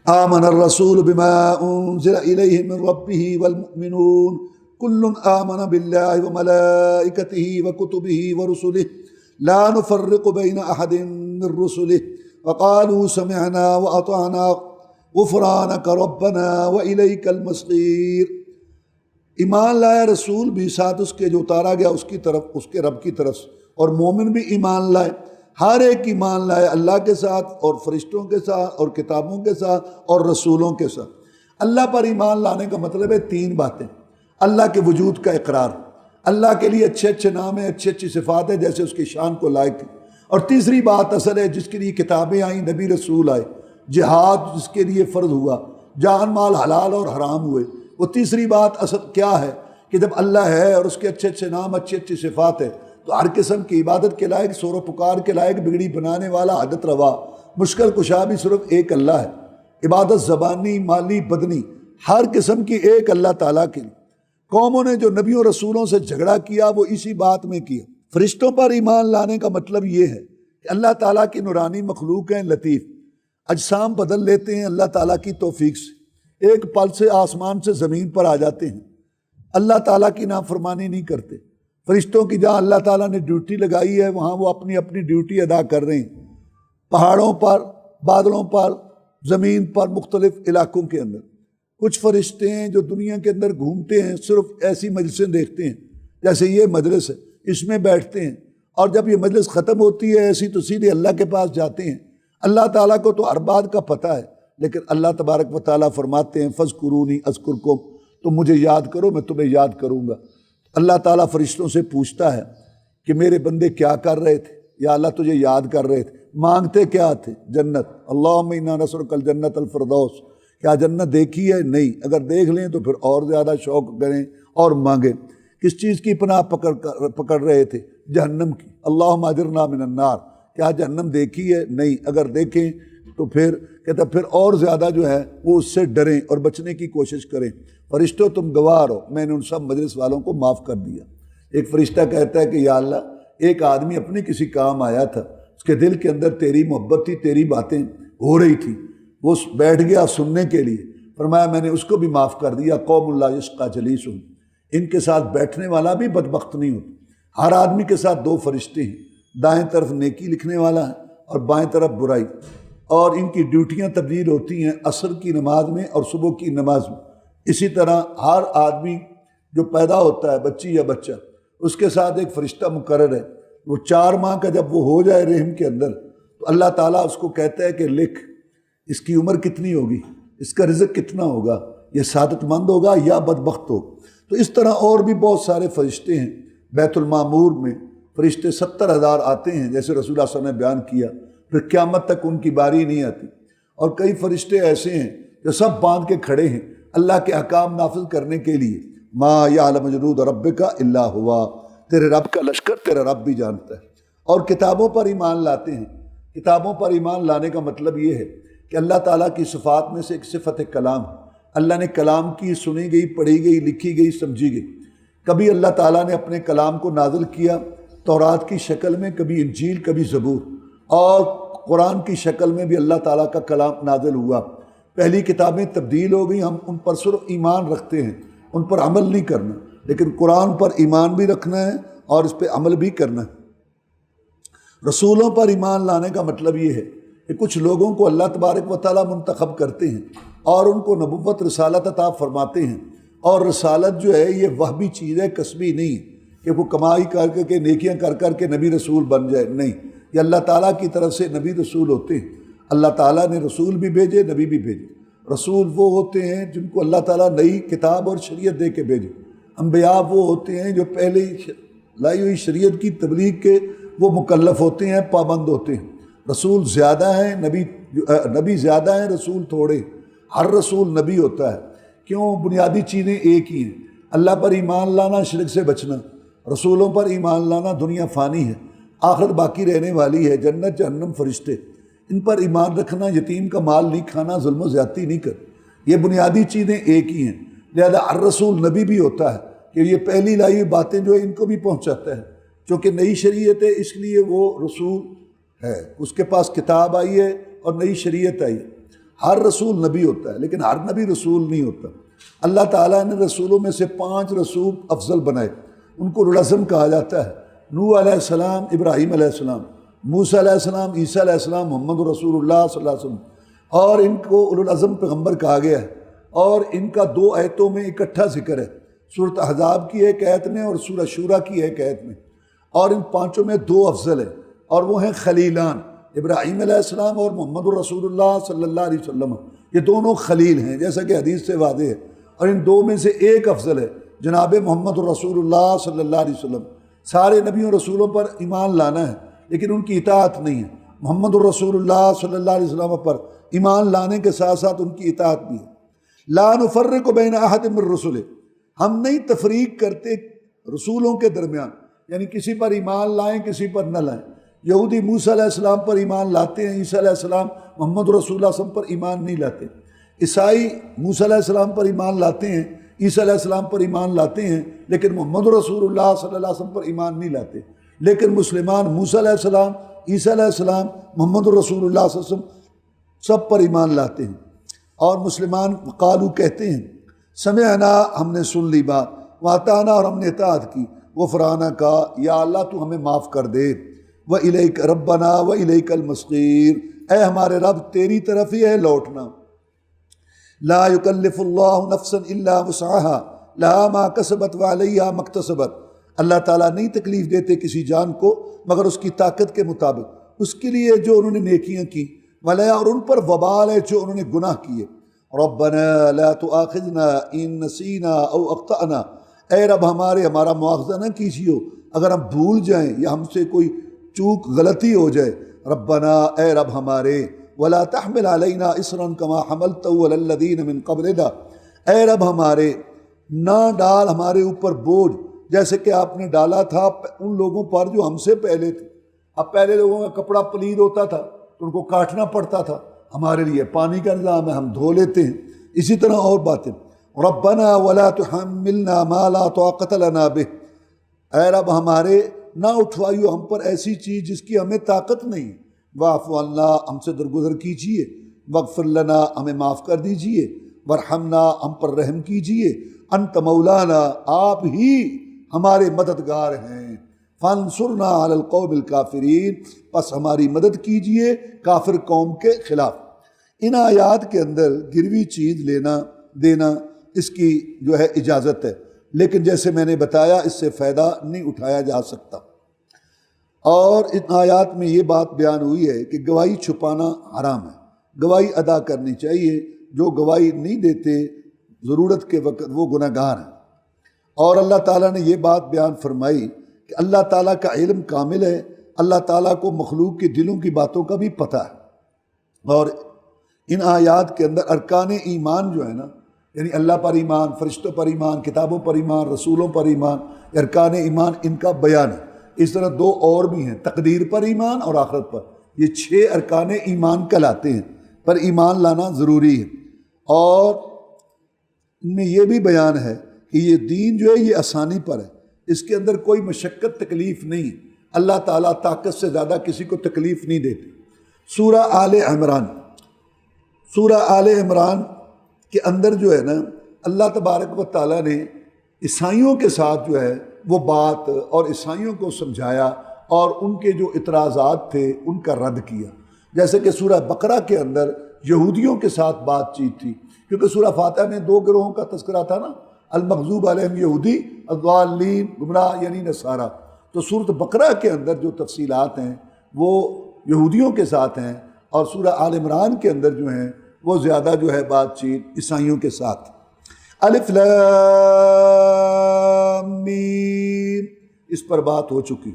آمن الرسول بما انزل الیہ من ربہ والمؤمنون کل آمن باللہ وملائکتہ وکتبہ ورسلہ لا نفرق بین احد من رسلہ وقالوا سمعنا واطعنا غفرانک ربنا والیک المصیر۔ ایمان لایا رسول بھی، ساتھ اس کے جو اتارا گیا اس کی طرف، اس کے رب کی طرف سے، اور مومن بھی ایمان لائے، ہر ایک ایمان لائے اللہ کے ساتھ اور فرشتوں کے ساتھ اور کتابوں کے ساتھ اور رسولوں کے ساتھ۔ اللہ پر ایمان لانے کا مطلب ہے تین باتیں: اللہ کے وجود کا اقرار، اللہ کے لیے اچھے اچھے نام ہیں، اچھی اچھی صفات ہیں جیسے اس کی شان کو لائق ہے، اور تیسری بات اصل ہے جس کے لیے کتابیں آئیں، نبی رسول آئے، جہاد جس کے لیے فرض ہوا، جان مال حلال اور حرام ہوئے، وہ تیسری بات اصل کیا ہے کہ جب اللہ ہے اور اس کے اچھے اچھے نام، اچھی اچھی صفات ہے، تو ہر قسم کی عبادت کے لائق، سور و پکار کے لائق، بگڑی بنانے والا، حاجت روا، مشکل کشا بھی صرف ایک اللہ ہے۔ عبادت زبانی، مالی، بدنی، ہر قسم کی ایک اللہ تعالیٰ کے لیے۔ قوموں نے جو نبیوں رسولوں سے جھگڑا کیا وہ اسی بات میں کیا۔ فرشتوں پر ایمان لانے کا مطلب یہ ہے کہ اللہ تعالیٰ کی نورانی مخلوق ہیں، لطیف، اجسام بدل لیتے ہیں اللہ تعالیٰ کی توفیق سے، ایک پل سے آسمان سے زمین پر آ جاتے ہیں، اللہ تعالیٰ کی نافرمانی نہیں کرتے۔ فرشتوں کی جہاں اللہ تعالیٰ نے ڈیوٹی لگائی ہے وہاں وہ اپنی اپنی ڈیوٹی ادا کر رہے ہیں، پہاڑوں پر، بادلوں پر، زمین پر، مختلف علاقوں کے اندر۔ کچھ فرشتے ہیں جو دنیا کے اندر گھومتے ہیں، صرف ایسی مجلسیں دیکھتے ہیں جیسے یہ مجلس ہے، اس میں بیٹھتے ہیں، اور جب یہ مجلس ختم ہوتی ہے ایسی تو سیدھے اللہ کے پاس جاتے ہیں۔ اللہ تعالیٰ کو تو ہر بات کا پتہ ہے، لیکن اللہ تبارک و تعالیٰ فرماتے ہیں فَاذْكُرُونِی أَذْكُرْكُمْ، تم مجھے یاد کرو میں تمہیں یاد کروں گا۔ اللہ تعالیٰ فرشتوں سے پوچھتا ہے کہ میرے بندے کیا کر رہے تھے؟ یا اللہ تجھے یاد کر رہے تھے، مانگتے کیا تھے؟ جنت، اللہم انا نسألک الجنت الفردوس۔ کیا جنت دیکھی ہے؟ نہیں، اگر دیکھ لیں تو پھر اور زیادہ شوق کریں اور مانگیں۔ کس چیز کی پناہ پکڑ رہے تھے؟ جہنم کی، اللہم اجرنا من النار۔ کیا جہنم دیکھی ہے؟ نہیں، اگر دیکھیں تو پھر کہتا پھر اور زیادہ جو ہے وہ اس سے ڈریں اور بچنے کی کوشش کریں۔ فرشتوں تم گواہ ہو، میں نے ان سب مجلس والوں کو معاف کر دیا۔ ایک فرشتہ کہتا ہے کہ یا اللہ، ایک آدمی اپنے کسی کام آیا تھا، اس کے دل کے اندر تیری محبت تھی، تیری باتیں ہو رہی تھی، وہ بیٹھ گیا سننے کے لیے، فرمایا میں نے اس کو بھی معاف کر دیا۔ قوم لا یشقی جلیسہم، ان کے ساتھ بیٹھنے والا بھی بدبخت نہیں ہوتا۔ ہر آدمی کے ساتھ دو فرشتے ہیں، دائیں طرف نیکی لکھنے والا ہے اور بائیں طرف برائی، اور ان کی ڈیوٹیاں تبدیل ہوتی ہیں عصر کی نماز میں اور صبح کی نماز میں۔ اسی طرح ہر آدمی جو پیدا ہوتا ہے، بچی یا بچہ، اس کے ساتھ ایک فرشتہ مقرر ہے۔ وہ 4 ماہ کا جب وہ ہو جائے رحم کے اندر تو اللہ تعالیٰ اس کو کہتا ہے کہ لکھ اس کی عمر کتنی ہوگی، اس کا رزق کتنا ہوگا، یہ سعادت مند ہوگا یا بدبخت ہوگا۔ تو اس طرح اور بھی بہت سارے فرشتے ہیں۔ بیت المعمور میں فرشتے 70,000 آتے ہیں جیسے رسول اللہ صلی اللہ علیہ وسلم نے بیان کیا، پھر قیامت تک ان کی باری نہیں آتی۔ اور کئی فرشتے ایسے ہیں جو سب باندھ کے کھڑے ہیں اللہ کے احکام نافذ کرنے کے لیے۔ ما یعلم جنود ربک الا ہوا، تیرے رب کا لشکر تیرا رب بھی جانتا ہے۔ اور کتابوں پر ایمان لاتے ہیں۔ کتابوں پر ایمان لانے کا مطلب یہ ہے کہ اللہ تعالیٰ کی صفات میں سے ایک صفت کلام، اللہ نے کلام کی، سنی گئی، پڑھی گئی، لکھی گئی، سمجھی گئی۔ کبھی اللہ تعالیٰ نے اپنے کلام کو نازل کیا تورات کی شکل میں، کبھی انجیل، کبھی زبور، اور قرآن کی شکل میں بھی اللہ تعالیٰ کا کلام نازل ہوا۔ پہلی کتابیں تبدیل ہو گئی، ہم ان پر صرف ایمان رکھتے ہیں، ان پر عمل نہیں کرنا، لیکن قرآن پر ایمان بھی رکھنا ہے اور اس پہ عمل بھی کرنا ہے۔ رسولوں پر ایمان لانے کا مطلب یہ ہے کہ کچھ لوگوں کو اللہ تبارک و تعالیٰ منتخب کرتے ہیں اور ان کو نبوت رسالت عطا فرماتے ہیں، اور رسالت جو ہے یہ وہبی چیز ہے، کسبی نہیں کہ وہ کمائی کر کے نیکیاں کر کے نبی رسول بن جائے، نہیں، یہ اللہ تعالیٰ کی طرف سے نبی رسول ہوتے ہیں۔ اللہ تعالیٰ نے رسول بھی بھیجے، نبی بھی بھیجے۔ رسول وہ ہوتے ہیں جن کو اللہ تعالیٰ نئی کتاب اور شریعت دے کے بھیجے۔ انبیاء وہ ہوتے ہیں جو پہلے لائی ہوئی شریعت کی تبلیغ کے وہ مکلف ہوتے ہیں، پابند ہوتے ہیں۔ رسول زیادہ ہیں، نبی زیادہ ہیں، رسول تھوڑے۔ ہر رسول نبی ہوتا ہے، کیوں؟ بنیادی چیزیں ایک ہی ہیں، اللہ پر ایمان لانا، شرک سے بچنا، رسولوں پر ایمان لانا۔ دنیا فانی ہے، آخرت باقی رہنے والی ہے، جنت، جہنم، فرشتے، ان پر ایمان رکھنا، یتیم کا مال نہیں کھانا، ظلم و زیادتی نہیں کرنا، یہ بنیادی چیزیں ایک ہی ہیں۔ لہذا ہر رسول نبی بھی ہوتا ہے کہ یہ پہلی لائی ہوئی باتیں جو ہے ان کو بھی پہنچاتا ہے، چونکہ نئی شریعت ہے اس لیے وہ رسول ہے، اس کے پاس کتاب آئی ہے اور نئی شریعت آئی ہے۔ ہر رسول نبی ہوتا ہے لیکن ہر نبی رسول نہیں ہوتا۔ اللہ تعالیٰ نے رسولوں میں سے 5 رسول افضل بنائے، ان کو اولو العزم کہا جاتا ہے۔ نوح علیہ السلام، ابراہیم علیہ السلام، موسیٰ علیہ السلام، عیسیٰ علیہ السلام، محمد رسول اللہ صلی اللہ علیہ وسلم، اور ان کو اولو العزم پیغمبر کہا گیا ہے۔ اور ان کا 2 آیتوں میں اکٹھا ذکر ہے، سورۃ احزاب کی ایک آیت میں اور سورہ شورى کی ایک آیت میں، اور ان 5 میں 2 افضل ہیں، اور وہ ہیں خلیلان، ابراہیم علیہ السلام اور محمد الرسول اللہ صلی اللہ علیہ وسلم۔ یہ دونوں خلیل ہیں جیسا کہ حدیث سے واضح ہے، اور ان 2 میں سے ایک افضل ہے، جناب محمد الرسول اللہ صلی اللہ علیہ وسلم۔ سارے نبیوں اور رسولوں پر ایمان لانا ہے لیکن ان کی اطاعت نہیں ہے۔ محمد الرسول اللہ صلی اللہ علیہ وسلم پر ایمان لانے کے ساتھ ساتھ ان کی اطاعت بھی ہے۔ لا نفرق بین احد من الرسل، ہم نہیں تفریق کرتے رسولوں کے درمیان، یعنی کسی پر ایمان لائیں کسی پر نہ لائیں۔ یہودی موسیٰ علیہ السلام پر ایمان لاتے ہیں، عیسیٰ علیہ السلام محمد رسول اللہ صلی اللہ علیہ وسلم پر ایمان نہیں لاتے۔ عیسائی موسیٰ علیہ السلام پر ایمان لاتے ہیں، عیسیٰ علیہ السلام پر ایمان لاتے ہیں، لیکن محمد رسول اللہ صلی اللہ علیہ وسلم پر ایمان نہیں لاتے۔ لیکن مسلمان موسیٰ علیہ السلام، عیسیٰ علیہ السلام، محمد رسول اللہ صلی اللہ علیہ وسلم سب پر ایمان لاتے ہیں۔ اور مسلمان قالو کہتے ہیں سمعنا، ہم نے سن لی بات، واطعنا، اور ہم نے اطاعت کی، غفرانک، یا اللہ تو ہمیں معاف کر دے، وإلیک ربنا وإلیک المصیر، اے ہمارے رب تیری طرف ہی ہے لوٹنا۔ لا یکلف اللہ نفسا الا وسعها لها ما کسبت وعلیہا ما اکتسبت، اللہ تعالیٰ نہیں تکلیف دیتے کسی جان کو مگر اس کی طاقت کے مطابق، اس کے لیے جو انہوں نے نیکیاں کی، وَلَا، اور ان پر وبال ہے جو انہوں نے گناہ کیے۔ ربنا لا تؤاخذنا ان نسینا او اخطأنا، اے رب ہمارا مواخذہ نہ کیجیے اگر ہم بھول جائیں یا ہم سے کوئی چوک غلطی ہو جائے۔ ربنا، اے رب ہمارے، ولا تحمل علینا اصرا کما حملته علی الذین من قبلنا، اے رب ہمارے نہ ڈال ہمارے اوپر بوجھ جیسے کہ آپ نے ڈالا تھا ان لوگوں پر جو ہم سے پہلے تھے۔ اب پہلے لوگوں کا کپڑا پلید ہوتا تھا تو ان کو کاٹنا پڑتا تھا، ہمارے لیے پانی کا نظام ہے، ہم دھو لیتے ہیں۔ اسی طرح اور باتیں، ربنا ولا تحملنا ما لا طاقت لنا به، اے رب ہمارے نہ اٹھوائیو ہم پر ایسی چیز جس کی ہمیں طاقت نہیں۔ واعف عنا، ہم سے درگزر کیجیے، واغفر لنا، ہمیں معاف کر دیجیے، وارحمنا، ہم پر رحم کیجیے، انت مولانا، آپ ہی ہمارے مددگار ہیں، فانصرنا علی القوم الکافرین، پس ہماری مدد کیجیے کافر قوم کے خلاف۔ ان آیات کے اندر گروی چیز لینا دینا اس کی جو ہے اجازت ہے، لیکن جیسے میں نے بتایا اس سے فائدہ نہیں اٹھایا جا سکتا۔ اور ان آیات میں یہ بات بیان ہوئی ہے کہ گواہی چھپانا حرام ہے، گواہی ادا کرنی چاہیے، جو گواہی نہیں دیتے ضرورت کے وقت وہ گناہ گار ہیں۔ اور اللہ تعالیٰ نے یہ بات بیان فرمائی کہ اللہ تعالیٰ کا علم کامل ہے، اللہ تعالیٰ کو مخلوق کے دلوں کی باتوں کا بھی پتہ ہے۔ اور ان آیات کے اندر ارکان ایمان جو ہے نا، یعنی اللہ پر ایمان، فرشتوں پر ایمان، کتابوں پر ایمان، رسولوں پر ایمان، ارکان ایمان، ان کا بیان ہے۔ اس طرح 2 اور بھی ہیں، تقدیر پر ایمان اور آخرت پر، یہ 6 ارکان ایمان کہلاتے ہیں، پر ایمان لانا ضروری ہے۔ اور ان میں یہ بھی بیان ہے کہ یہ دین جو ہے یہ آسانی پر ہے، اس کے اندر کوئی مشقت تکلیف نہیں، اللہ تعالیٰ طاقت سے زیادہ کسی کو تکلیف نہیں دیتے۔ سورہ آل عمران، سورہ آل عمران کے اندر جو ہے نا اللہ تبارک و تعالیٰ نے عیسائیوں کے ساتھ جو ہے وہ بات اور عیسائیوں کو سمجھایا اور ان کے جو اعتراضات تھے ان کا رد کیا۔ جیسے کہ سورہ بقرہ کے اندر یہودیوں کے ساتھ بات چیت تھی، کیونکہ سورہ فاتحہ میں 2 گروہوں کا تذکرہ تھا نا، المغضوب علیہم یہودی، الضالین گمراہ یعنی نصارہ۔ تو سورۃ بقرہ کے اندر جو تفصیلات ہیں وہ یہودیوں کے ساتھ ہیں، اور سورہ آل عمران کے اندر جو ہیں وہ زیادہ جو ہے بات چیت عیسائیوں کے ساتھ۔ الف لام میم، اس پر بات ہو چکی۔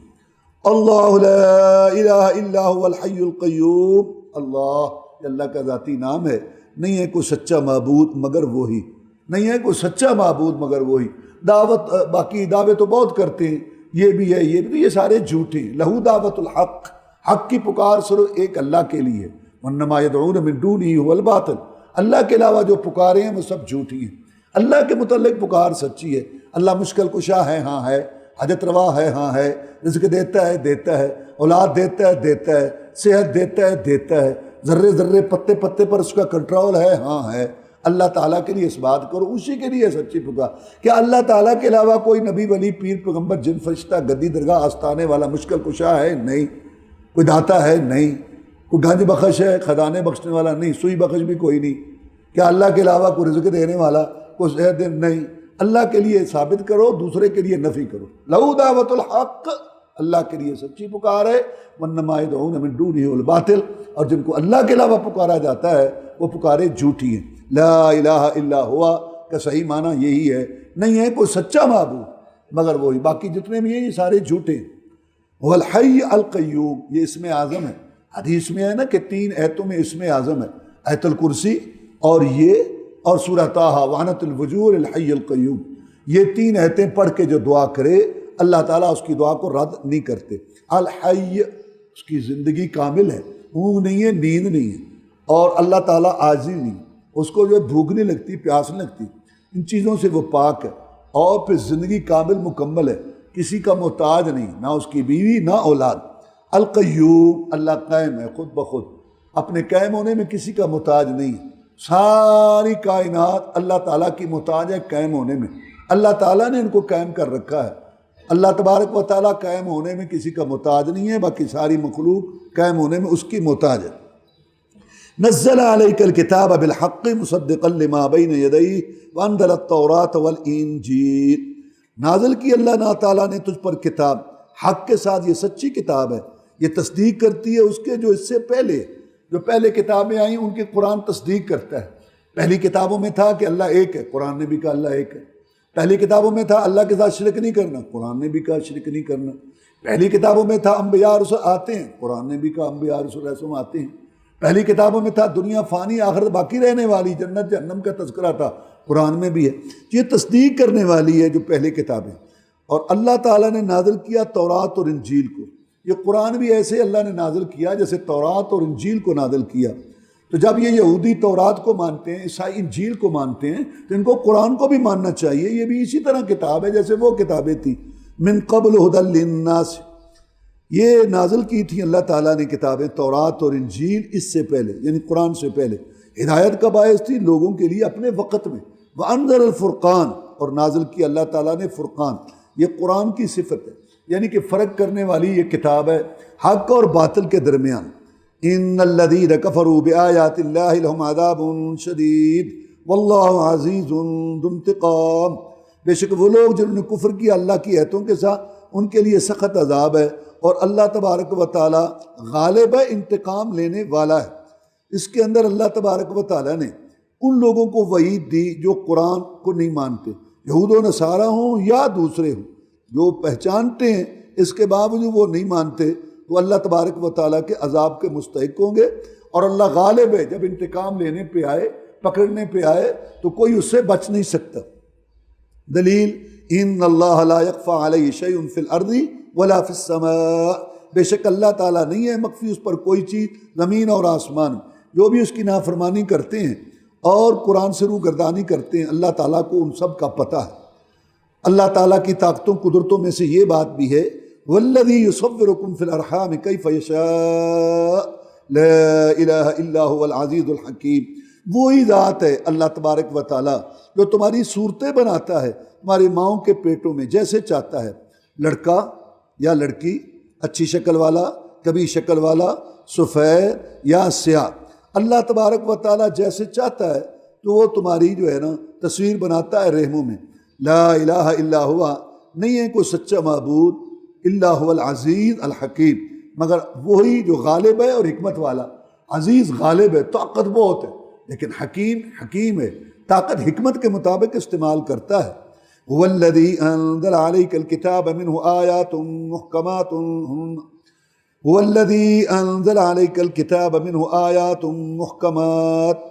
اللہ لا الہ الا هو الحی القیوم، اللہ کا ذاتی نام ہے، نہیں ہے کوئی سچا معبود مگر وہی، نہیں ہے کوئی سچا معبود مگر وہی۔ دعوت باقی دعوے تو بہت کرتے ہیں، یہ بھی ہے یہ بھی، تو یہ سارے جھوٹے ہیں۔ لہو دعوت الحق، حق کی پکار صرف ایک اللہ کے لیے، وَإِنَّمَا يَدْعُونَ مِن دُونِهِ هُوَ الْبَاطِلُ، اللہ کے علاوہ جو پکارے ہیں وہ سب جھوٹی ہیں۔ اللہ کے متعلق پکار سچی ہے، اللہ مشکل کشا ہے، ہاں ہے، حاجت روا ہے، ہاں ہے، رزق دیتا ہے دیتا ہے، اولاد دیتا ہے دیتا ہے، صحت دیتا ہے دیتا ہے، ذرے ذرے پتے پتے پر اس کا کنٹرول ہے؟ ہاں ہے۔ اللہ تعالیٰ کے لیے اس بات کرو، اسی کے لیے سچی پکار۔ کیا اللہ تعالیٰ کے علاوہ کوئی نبی ولی پیر پیغمبر جن فرشتہ گدی درگاہ آستانے والا مشکل کشا ہے؟ نہیں۔ کوئی داتا ہے؟ نہیں۔ کوئی گنج بخش ہے؟ خزانے بخشنے والا؟ نہیں۔ سوئی بخش بھی کوئی نہیں۔ کیا اللہ کے علاوہ کوئی رزق دینے والا، کوئی صحت دے؟ نہیں۔ اللہ کے لیے ثابت کرو، دوسرے کے لیے نفی کرو۔ لہو دعوت الحق، اللہ کے لیے سچی پکار ہے۔ وَإِنَّمَا يَدْعُونَ مِن دُونِهِ الْبَاطِلَ، اور جن کو اللہ کے علاوہ پکارا جاتا ہے وہ پکارے جھوٹی ہیں۔ لا الہ الا ہوا کا صحیح معنی یہی ہے، نہیں ہے کوئی سچا معبود مگر وہی، باقی جتنے بھی ہیں یہ سارے جھوٹے ہیں۔ هو الحی القیوم، یہ اسم اعظم ہے۔ حدیث میں ہے نا کہ 3 ایتوں میں اسم اعظم ہے، آیت الکرسی اور یہ اور سورہ طٰہٰ وعنت الوجوہ الحی القیوم۔ یہ 3 ایتیں پڑھ کے جو دعا کرے اللہ تعالیٰ اس کی دعا کو رد نہیں کرتے۔ الحی، اس کی زندگی کامل ہے، اونگ نہیں ہے، نیند نہیں ہے، اور اللہ تعالیٰ عاجز نہیں، اس کو جو بھوک نہیں لگتی، پیاس نہیں لگتی، ان چیزوں سے وہ پاک ہے، اور پھر زندگی کامل مکمل ہے، کسی کا محتاج نہیں، نہ اس کی بیوی نہ اولاد۔ القیوم، اللہ قائم ہے خود بخود، اپنے قائم ہونے میں کسی کا محتاج نہیں ہے۔ ساری کائنات اللہ تعالیٰ کی محتاج ہے قائم ہونے میں، اللہ تعالیٰ نے ان کو قائم کر رکھا ہے۔ اللہ تبارک و تعالیٰ قائم ہونے میں کسی کا محتاج نہیں ہے، باقی ساری مخلوق قائم ہونے میں اس کی محتاج ہے۔ نزل علیک الکتاب بالحق مصدقا لما بین یدیہ وانزل التوراۃ والانجیل، نازل کی اللہ تعالیٰ نے تجھ پر کتاب حق کے ساتھ، یہ سچی کتاب ہے، یہ تصدیق کرتی ہے اس کے جو اس سے پہلے جو پہلے کتابیں آئیں ان کی قرآن تصدیق کرتا ہے۔ پہلی کتابوں میں تھا کہ اللہ ایک ہے، قرآن نے بھی کہا اللہ ایک ہے۔ پہلی کتابوں میں تھا اللہ کے ساتھ شرک نہیں کرنا، قرآن نے بھی کہا شرک نہیں کرنا۔ پہلی کتابوں میں تھا انبیاء رسول آتے ہیں، قرآن نے بھی کہا انبیاء رسول رسول آتے ہیں۔ پہلی کتابوں میں تھا دنیا فانی آخرت باقی رہنے والی، جنت جہنم کا تذکرہ تھا، قرآن میں بھی ہے۔ یہ تصدیق کرنے والی ہے جو پہلی کتابیں، اور اللہ تعالیٰ نے نازل کیا تورات اور انجیل کو۔ یہ قرآن بھی ایسے اللہ نے نازل کیا جیسے تورات اور انجیل کو نازل کیا۔ تو جب یہ یہودی تورات کو مانتے ہیں، عیسائی انجیل کو مانتے ہیں، تو ان کو قرآن کو بھی ماننا چاہیے، یہ بھی اسی طرح کتاب ہے جیسے وہ کتابیں تھیں۔ من قبل ھدی للناس، یہ نازل کی تھی اللہ تعالیٰ نے کتابیں تورات اور انجیل اس سے پہلے، یعنی قرآن سے پہلے، ہدایت کا باعث تھی لوگوں کے لیے اپنے وقت میں۔ وانزل الفرقان، اور نازل کی اللہ تعالیٰ نے فرقان، یہ قرآن کی صفت ہے، یعنی کہ فرق کرنے والی یہ کتاب ہے حق اور باطل کے درمیان۔ ان الذین کفروا بآیات اللہ لہم عذاب شدید واللہ عزیز ذو انتقام، بے شک وہ لوگ جنہوں نے کفر کیا اللہ کی آیتوں کے ساتھ ان کے لیے سخت عذاب ہے، اور اللہ تبارک و تعالی غالب ہے، انتقام لینے والا ہے۔ اس کے اندر اللہ تبارک و تعالی نے ان لوگوں کو وعید دی جو قرآن کو نہیں مانتے، یہود و نصارہ ہوں یا دوسرے ہوں، جو پہچانتے ہیں اس کے باوجود وہ نہیں مانتے، تو اللہ تبارک و تعالیٰ کے عذاب کے مستحق ہوں گے۔ اور اللہ غالب ہے، جب انتقام لینے پہ آئے، پکڑنے پہ آئے تو کوئی اس سے بچ نہیں سکتا۔ دلیل، ان اللہ لا یخفی علیہ شیء فی الارض ولا فی السماء، بے شک اللہ تعالیٰ نہیں ہے مخفی اس پر کوئی چیز زمین اور آسمان میں۔ جو بھی اس کی نافرمانی کرتے ہیں اور قرآن سے روگردانی کرتے ہیں، اللہ تعالیٰ کو ان سب کا پتہ ہے۔ اللہ تعالیٰ کی طاقتوں قدرتوں میں سے یہ بات بھی ہے، والذی یصورکم فی الارحام کیف یشاء لا الہ الا هو العزیز الحکیم، وہی ذات ہے اللہ تبارک و تعالیٰ جو تمہاری صورتیں بناتا ہے تمہاری ماؤں کے پیٹوں میں جیسے چاہتا ہے، لڑکا یا لڑکی، اچھی شکل والا، کبھی شکل والا، سفید یا سیاہ، اللہ تبارک و تعالیٰ جیسے چاہتا ہے تو وہ تمہاری جو ہے نا تصویر بناتا ہے رحموں میں۔ لا الہ الا ہوا، نہیں ہے کوئی سچا معبود الا هو العزیز الحکیم، مگر وہی جو غالب ہے اور حکمت والا۔ عزیز غالب ہے، طاقت بہت ہے، لیکن حکیم ہے، طاقت حکمت کے مطابق استعمال کرتا ہے۔ هو الذی انزل علیک الکتاب منہ آیات محکمات هو الذی انزل علیک الکتاب منہ آیات محکمات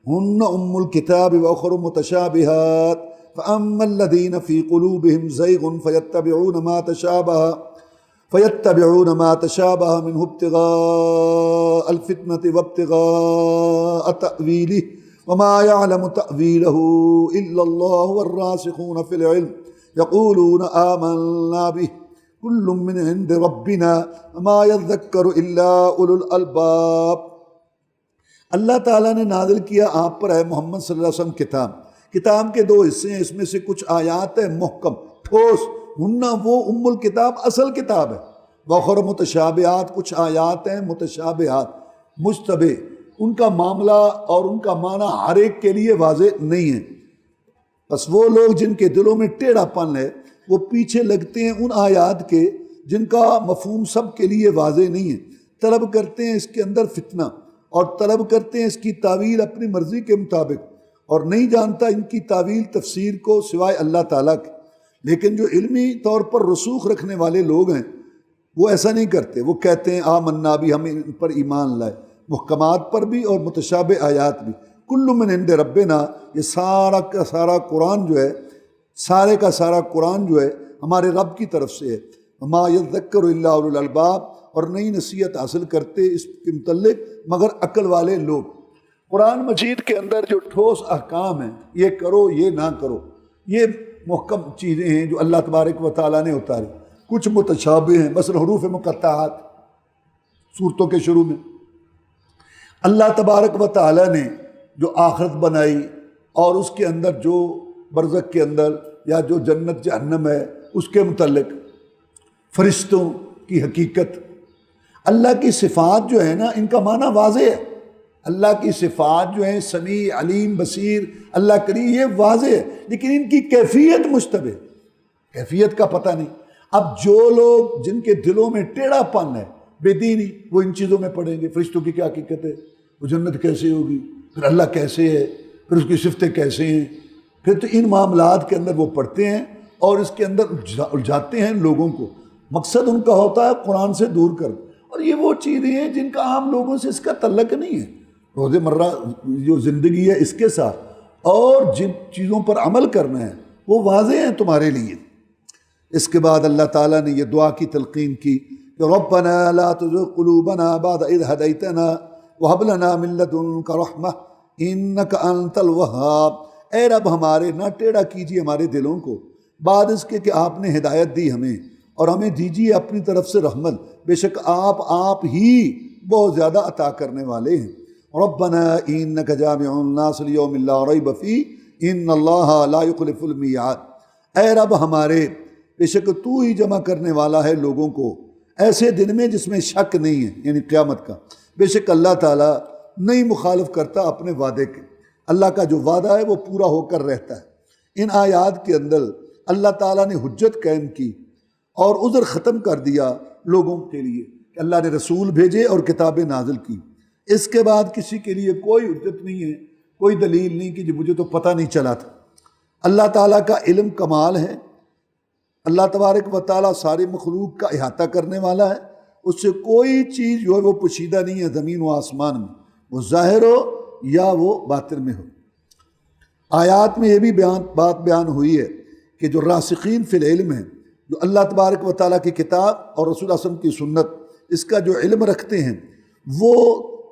ہن ام الکتاب واخر متشابہات فاما الذین فی قلوبہم زیغ فیتبعون ما تشابہ منہ ابتغاء الفتنة وابتغاء تأویلہ وما يعلم تأویلہ الا اللہ والراسخون فی العلم یقولون آمنا بہ کل من عند ربنا وما يذکر الا اولو الالباب۔ اللہ تعالیٰ نے نازل کیا آپ پر ہے محمد صلی اللہ علیہ وسلم کتاب کے 2 حصے ہیں، اس میں سے کچھ آیات ہیں محکم ٹھوس، ہننا وہ ام الکتاب اصل کتاب ہے، وخر متشابہات کچھ آیات ہیں متشابہات مشتبہ، ان کا معاملہ اور ان کا معنی ہر ایک کے لیے واضح نہیں ہے، بس وہ لوگ جن کے دلوں میں ٹیڑھا پن ہے وہ پیچھے لگتے ہیں ان آیات کے جن کا مفہوم سب کے لیے واضح نہیں ہے، طلب کرتے ہیں اس کے اندر فتنہ اور طلب کرتے ہیں اس کی تعویل اپنی مرضی کے مطابق، اور نہیں جانتا ان کی تعویل تفسیر کو سوائے اللہ تعالیٰ کے۔ لیکن جو علمی طور پر رسوخ رکھنے والے لوگ ہیں وہ ایسا نہیں کرتے، وہ کہتے ہیں آمنا بھی، ہم ان پر ایمان لائے، محکمات پر بھی اور متشابہ آیات بھی، کل من عند ربنا، یہ سارا کا سارا قرآن جو ہے، سارے کا سارا قرآن جو ہے ہمارے رب کی طرف سے ہے، ما یذکر الا اولو الالباب، اور نئی نصیحت حاصل کرتے اس کے متعلق مگر عقل والے لوگ۔ قرآن مجید کے اندر جو ٹھوس احکام ہیں، یہ کرو یہ نہ کرو، یہ محکم چیزیں ہیں جو اللہ تبارک و تعالیٰ نے اتاری، کچھ متشابہ ہیں، مثلا حروف مقطعات سورتوں کے شروع میں اللہ تبارک و تعالیٰ نے جو آخرت بنائی اور اس کے اندر جو برزخ کے اندر یا جو جنت جہنم ہے اس کے متعلق، فرشتوں کی حقیقت، اللہ کی صفات جو ہے نا ان کا معنی واضح ہے، اللہ کی صفات جو ہیں سمیع علیم بصیر اللہ کریم، یہ واضح ہے، لیکن ان کی کیفیت مشتبہ، کیفیت کا پتہ نہیں۔ اب جو لوگ جن کے دلوں میں ٹیڑھا پن ہے، بے دینی، وہ ان چیزوں میں پڑھیں گے، فرشتوں کی کیا حقیقت ہے، وہ جنت کیسے ہوگی، پھر اللہ کیسے ہے، پھر اس کی صفتیں کیسے ہیں، پھر تو ان معاملات کے اندر وہ پڑھتے ہیں اور اس کے اندر الجھاتے ہیں لوگوں کو، مقصد ان کا ہوتا ہے قرآن سے دور کر، اور یہ وہ چیزیں ہیں جن کا عام لوگوں سے اس کا تعلق نہیں ہے، روز مرہ جو زندگی ہے اس کے ساتھ، اور جن چیزوں پر عمل کرنا ہے وہ واضح ہیں تمہارے لیے۔ اس کے بعد اللہ تعالیٰ نے یہ دعا کی تلقین کی کہ ربنا لا تزغ قلوبنا بعد اذ ہدیتنا وہب لنا من لدنک رحمہ انک انت الوہاب، اے رب ہمارے نہ ٹیڑھا کیجیے ہمارے دلوں کو بعد اس کے کہ آپ نے ہدایت دی ہمیں، اور ہمیں دیجیے اپنی طرف سے رحمت، بے شک آپ ہی بہت زیادہ عطا کرنے والے ہیں۔ ربنا انک جامع الناس لیوم لا ریب فیہ ان اللہ لا یخلف المیعاد، اے رب ہمارے بے شک تو ہی جمع کرنے والا ہے لوگوں کو ایسے دن میں جس میں شک نہیں ہے، یعنی قیامت کا، بے شک اللہ تعالیٰ نہیں مخالف کرتا اپنے وعدے کے، اللہ کا جو وعدہ ہے وہ پورا ہو کر رہتا ہے۔ ان آیات کے اندر اللہ تعالیٰ نے حجت قائم کی اور عذر ختم کر دیا لوگوں کے لیے کہ اللہ نے رسول بھیجے اور کتابیں نازل کی، اس کے بعد کسی کے لیے کوئی حجت نہیں ہے، کوئی دلیل نہیں کہ جو مجھے تو پتہ نہیں چلا تھا۔ اللہ تعالیٰ کا علم کمال ہے، اللہ تبارک و تعالیٰ ساری مخلوق کا احاطہ کرنے والا ہے، اس سے کوئی چیز جو ہے وہ پوشیدہ نہیں ہے زمین و آسمان میں، وہ ظاہر ہو یا وہ باطن میں ہو۔ آیات میں یہ بھی بات بیان ہوئی ہے کہ جو راسخین فی العلم ہیں، جو اللہ تبارک و تعالیٰ کی کتاب اور رسول اللہ صلی اللہ علیہ وسلم کی سنت اس کا جو علم رکھتے ہیں، وہ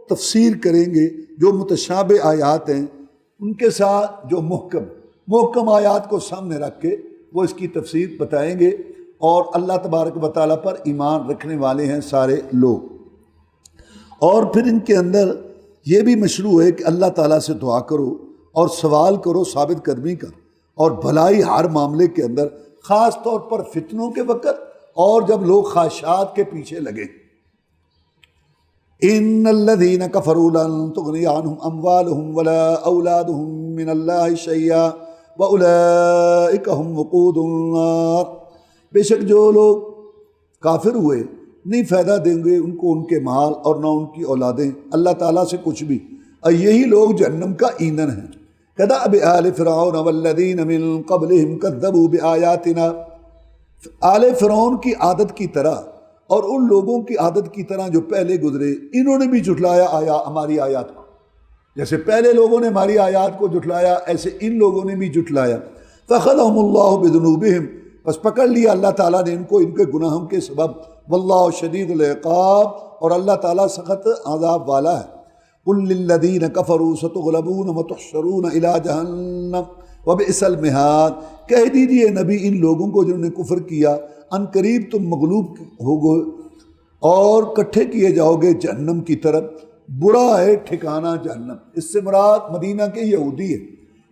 تفسیر کریں گے جو متشابہ آیات ہیں ان کے ساتھ جو محکم آیات کو سامنے رکھ کے وہ اس کی تفسیر بتائیں گے، اور اللہ تبارک و تعالیٰ پر ایمان رکھنے والے ہیں سارے لوگ۔ اور پھر ان کے اندر یہ بھی مشروع ہے کہ اللہ تعالیٰ سے دعا کرو اور سوال کرو ثابت قدمی کا، اور بھلائی ہر معاملے کے اندر، خاص طور پر فتنوں کے وقت اور جب لوگ خواہشات کے پیچھے لگے۔ ان الذین کفروا لن تغنی عنہم اموالہم ولا اولادہم من اللہ شیئا وَأُولَئِكَ هُمْ وَقُودُ النَّارِ، بے شک جو لوگ کافر ہوئے نہیں فائدہ دیں گے ان کو ان کے مال اور نہ ان کی اولادیں اللہ تعالیٰ سے کچھ بھی، اور یہی لوگ جہنم کا ایندھن ہیں۔ كَدَأْبِ آلِ فِرْعَوْنَ وَالَّذِينَ مِن قَبْلِهِمْ كَذَّبُوا بِآيَاتِنَا، آل فرعون کی عادت کی طرح اور ان لوگوں کی عادت کی طرح جو پہلے گزرے، انہوں نے بھی جھٹلایا ہماری آیات کو، جیسے پہلے لوگوں نے ہماری آیات کو جھٹلایا ایسے ان لوگوں نے بھی جھٹلایا۔ فَأَخَذَهُمُ اللَّهُ بِذُنُوبِهِمْ، بس پکڑ لیا اللہ تعالیٰ نے ان کو ان کے گناہوں کے سبب، وَاللَّهُ شَدِيدُ الْعِقَابِ، اور اللہ تعالیٰ سخت عذاب والا ہے۔ قُلْ لِلَّذِينَ كَفَرُوا سَتُغْلَبُونَ وَتُحْشَرُونَ إِلَىٰ جَهَنَّمَ وَبِئْسَ الْمِہَادُ، کہہ دیجئے نبی ان لوگوں کو جنہوں نے کفر کیا، ان قریب تم مغلوب ہوگے اور کٹھے کیے جاؤ گے جہنم کی طرف، برا ہے ٹھکانہ جہنم۔ اس سے مراد مدینہ کے یہودی ہے۔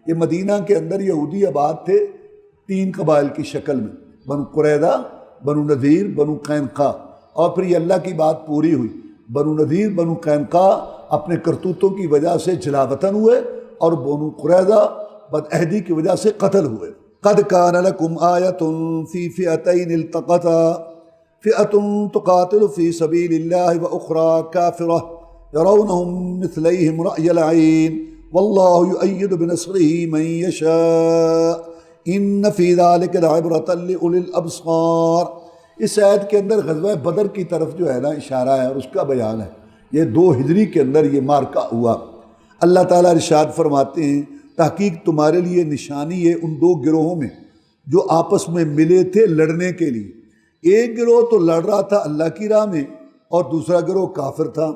یہ مدینہ کے اندر یہودی آباد تھے 3 قبائل کی شکل میں، بنو قریظہ، بنو نذیر، بنو قینقاع، اور پھر یہ اللہ کی بات پوری ہوئی، بنو نذیر، بنو قینقاع اپنے کرتوتوں کی وجہ سے جلا وطن ہوئے اور بنو قریظہ بدعہدی کی وجہ سے قتل ہوئے۔ قد کان لکم آیۃ فی فئتین التقطا فئۃ تقاتل فی سبیل اللہ واخری کافرہ یرونہم مثلیہم رأی العین واللہ یؤید بنصرہ من یشاء ان فی ذلک لعبرۃ لأولی الابصار۔ اس آیت کے اندر غزوہ بدر کی طرف جو ہے نا اشارہ ہے اور اس کا بیان ہے۔ یہ 2 ہجری کے اندر یہ مارکہ ہوا۔ اللہ تعالیٰ ارشاد فرماتے ہیں تحقیق تمہارے لیے نشانی ہے ان 2 گروہوں میں جو آپس میں ملے تھے لڑنے کے لیے۔ ایک گروہ تو لڑ رہا تھا اللہ کی راہ میں اور دوسرا گروہ کافر تھا۔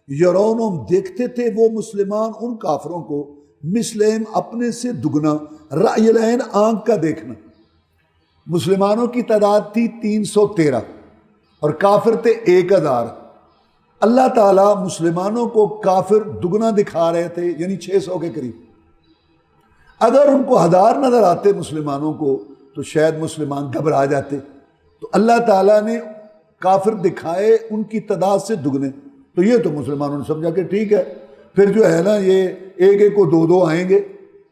یرونہم دیکھتے تھے وہ مسلمان ان کافروں کو مثلہم اپنے سے دگنا، رأی العین آنکھ کا دیکھنا۔ مسلمانوں کی تعداد تھی 313 اور کافر تھے 1000۔ اللہ تعالیٰ مسلمانوں کو کافر دگنا دکھا رہے تھے، یعنی 600 کے قریب۔ اگر ان کو 1000 نظر آتے مسلمانوں کو تو شاید مسلمان گھبرا جاتے، تو اللہ تعالیٰ نے کافر دکھائے ان کی تعداد سے دگنے۔ تو یہ تو مسلمانوں نے سمجھا کہ ٹھیک ہے، پھر جو ہے نا یہ ایک ایک کو 2 آئیں گے،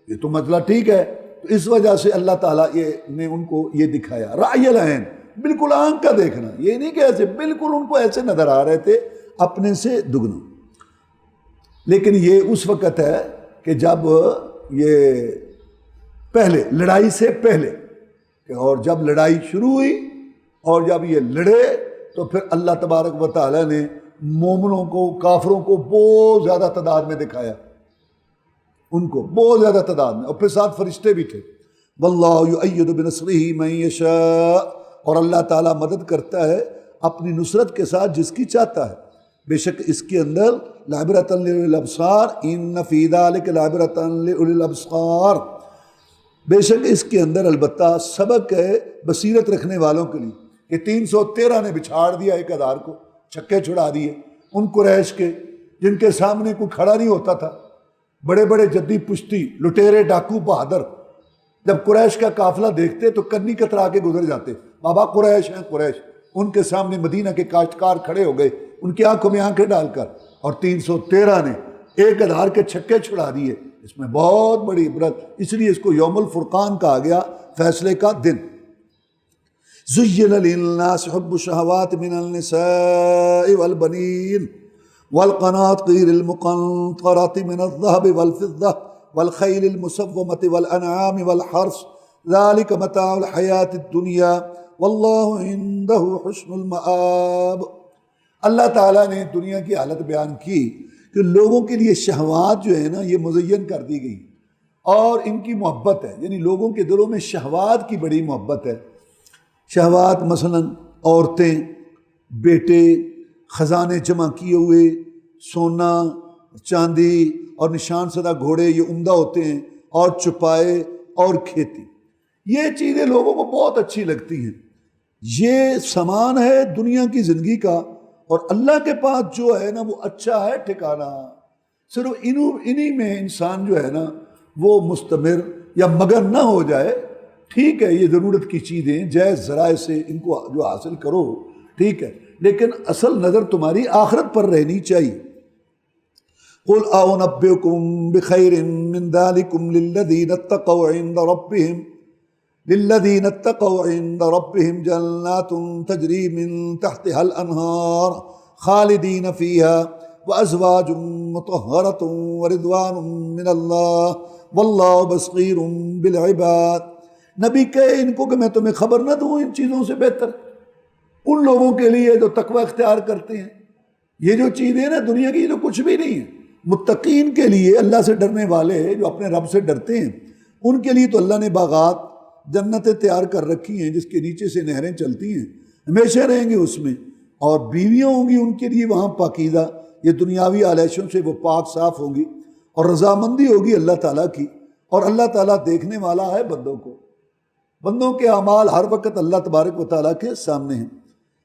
یہ تو مسئلہ ٹھیک ہے۔ تو اس وجہ سے اللہ تعالیٰ نے ان کو یہ دکھایا رأی العین، بالکل آنکھ کا دیکھنا، یہ نہیں کہ ایسے، بالکل ان کو ایسے نظر آ رہے تھے اپنے سے دگنا۔ لیکن یہ اس وقت ہے کہ جب یہ پہلے لڑائی سے پہلے، اور جب لڑائی شروع ہوئی اور جب یہ لڑے تو پھر اللہ تبارک و تعالیٰ نے مومنوں کو کافروں کو بہت زیادہ تعداد میں دکھایا، ان کو بہت زیادہ تعداد میں، اور پھر ساتھ فرشتے بھی تھے۔ واللہ یؤید بنصرہ من یشاء، اور اللہ تعالیٰ مدد کرتا ہے اپنی نصرت کے ساتھ جس کی چاہتا ہے۔ بے شک اس کے اندر لعبرۃ لأولی الابصار، ان فی ذلک لعبرۃ لأولی الابصار، بے شک اس کے اندر البتہ سبق ہے بصیرت رکھنے والوں کے لیے کہ 313 نے بچھاڑ دیا 1000 کو، چھکے چھڑا دیے ان قریش کے جن کے سامنے کوئی کھڑا نہیں ہوتا تھا، بڑے بڑے جدی پشتی لٹیرے ڈاکو بہادر جب قریش کا قافلہ دیکھتے تو کنی کترا کے گزر جاتے، بابا قریش ہیں قریش۔ ان کے سامنے مدینہ کے کاشتکار کھڑے ہو گئے ان کی آنکھوں میں آنکھیں ڈال کر، اور 313 نے 1000 کے چھکے چھڑا دیے۔ اس میں بہت بڑی عبرت، اس لیے اس کو یوم الفرقان کہا گیا، فیصلے کا دن۔ زُيِّنَ لِلنَّاسِ حُبُّ الشَّهَوَاتِ مِنَ النِّسَاءِ وَالْبَنِينَ وَالْقَنَاطِيرِ الْمُقَنطَرَةِ مِنَ الذَّهَبِ وَالْفِضَّةِ وَالْخَيْلِ الْمُسَوَّمَةِ وَالْأَنْعَامِ وَالْحَرْثِ ذَلِكَ مَتَاعُ الْحَيَاةِ الدُّنْيَا وَاللَّهُ عِندَهُ حُسْنُ الْمَآبِ۔ اللہ تعالیٰ نے دنیا کی حالت بیان کی کہ لوگوں کے لیے شہوات جو ہے نا یہ مزین کر دی گئی اور ان کی محبت ہے، یعنی لوگوں کے دلوں میں شہوات کی بڑی محبت ہے۔ شہوات مثلا عورتیں، بیٹے، خزانے جمع کیے ہوئے، سونا، چاندی اور نشان زدہ گھوڑے یہ عمدہ ہوتے ہیں، اور چپائے اور کھیتی، یہ چیزیں لوگوں کو بہت اچھی لگتی ہیں۔ یہ سامان ہے دنیا کی زندگی کا، اور اللہ کے پاس جو ہے نا وہ اچھا ہے ٹھکانہ۔ صرف انہی میں انسان جو ہے نا وہ مستمر یا مگن نہ ہو جائے۔ ٹھیک ہے یہ ضرورت کی چیزیں جائز ذرائع سے ان کو جو حاصل کرو ٹھیک ہے، لیکن اصل نظر تمہاری آخرت پر رہنی چاہیے۔ قُلْ أَنُبِّئُكُم بِخَيْرٍ مِّن ذَلِكُمْ لِلَّذِينَ اتَّقَوْا عِندَ رَبِّهِمْ جَنَّاتٌ تَجْرِي مِن تَحْتِهَا الْأَنْهَارُ خَالِدِينَ فِيهَا وَأَزْوَاجٌ مُطَهَّرَةٌ وَرِضْوَانٌ مِّنَ اللَّهِ وَاللَّهُ بَصِيرٌ بِالْعِبَادِ۔ نبی کہے ان کو کہ میں تمہیں خبر نہ دوں ان چیزوں سے بہتر ان لوگوں کے لیے جو تقوی اختیار کرتے ہیں۔ یہ جو چیزیں نا دنیا کی تو کچھ بھی نہیں ہے۔ متقین کے لیے، اللہ سے ڈرنے والے جو اپنے رب سے ڈرتے ہیں، ان کے لیے تو اللہ نے باغات جنتیں تیار کر رکھی ہیں جس کے نیچے سے نہریں چلتی ہیں، ہمیشہ رہیں گے اس میں، اور بیویاں ہوں گی ان کے لیے وہاں پاکیزہ، یہ دنیاوی آلائشوں سے وہ پاک صاف ہوں گی، اور رضامندی ہوگی اللہ تعالیٰ کی، اور اللہ تعالیٰ دیکھنے والا ہے بندوں کو۔ بندوں کے اعمال ہر وقت اللہ تبارک و تعالیٰ کے سامنے ہیں۔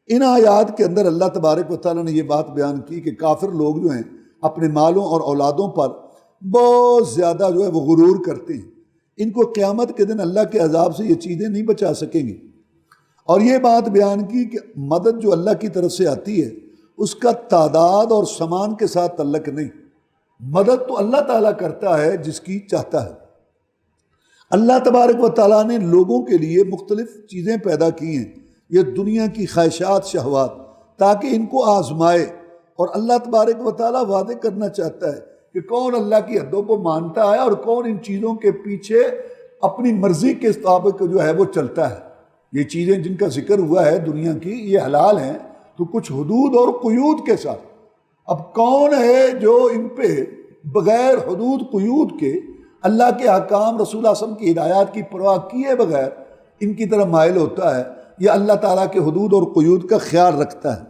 ان آیات کے اندر اللہ تبارک و تعالیٰ نے یہ بات بیان کی کہ کافر لوگ جو ہیں اپنے مالوں اور اولادوں پر بہت زیادہ جو ہے وہ غرور کرتے ہیں، ان کو قیامت کے دن اللہ کے عذاب سے یہ چیزیں نہیں بچا سکیں گی۔ اور یہ بات بیان کی کہ مدد جو اللہ کی طرف سے آتی ہے اس کا تعداد اور سامان کے ساتھ تعلق نہیں، مدد تو اللہ تعالیٰ کرتا ہے جس کی چاہتا ہے۔ اللہ تبارک و تعالیٰ نے لوگوں کے لیے مختلف چیزیں پیدا کی ہیں، یہ دنیا کی خواہشات شہوات، تاکہ ان کو آزمائے، اور اللہ تبارک و تعالیٰ وعدے کرنا چاہتا ہے کہ کون اللہ کی حدوں کو مانتا ہے اور کون ان چیزوں کے پیچھے اپنی مرضی کے مطابق جو ہے وہ چلتا ہے۔ یہ چیزیں جن کا ذکر ہوا ہے دنیا کی، یہ حلال ہیں تو کچھ حدود اور قیود کے ساتھ۔ اب کون ہے جو ان پہ بغیر حدود قیود کے اللہ کے احکام، رسول اللہ صلی اللہ علیہ وسلم کی ہدایات کی پرواہ کیے بغیر ان کی طرف مائل ہوتا ہے، یا اللہ تعالیٰ کے حدود اور قیود کا خیال رکھتا ہے؟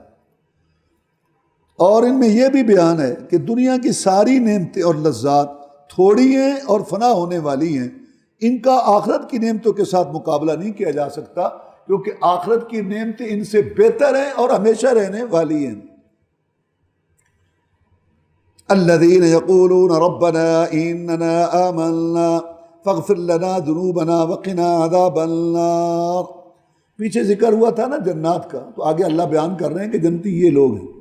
اور ان میں یہ بھی بیان ہے کہ دنیا کی ساری نعمتیں اور لذات تھوڑی ہیں اور فنا ہونے والی ہیں، ان کا آخرت کی نعمتوں کے ساتھ مقابلہ نہیں کیا جا سکتا، کیونکہ آخرت کی نعمتیں ان سے بہتر ہیں اور ہمیشہ رہنے والی ہیں۔ الذين يقولون ربنا اننا آمنا فاغفر لنا ذنوبنا وقنا عذاب النار۔ پیچھے ذکر ہوا تھا نا جنات کا، تو آگے اللہ بیان کر رہے ہیں کہ جنتی یہ لوگ ہیں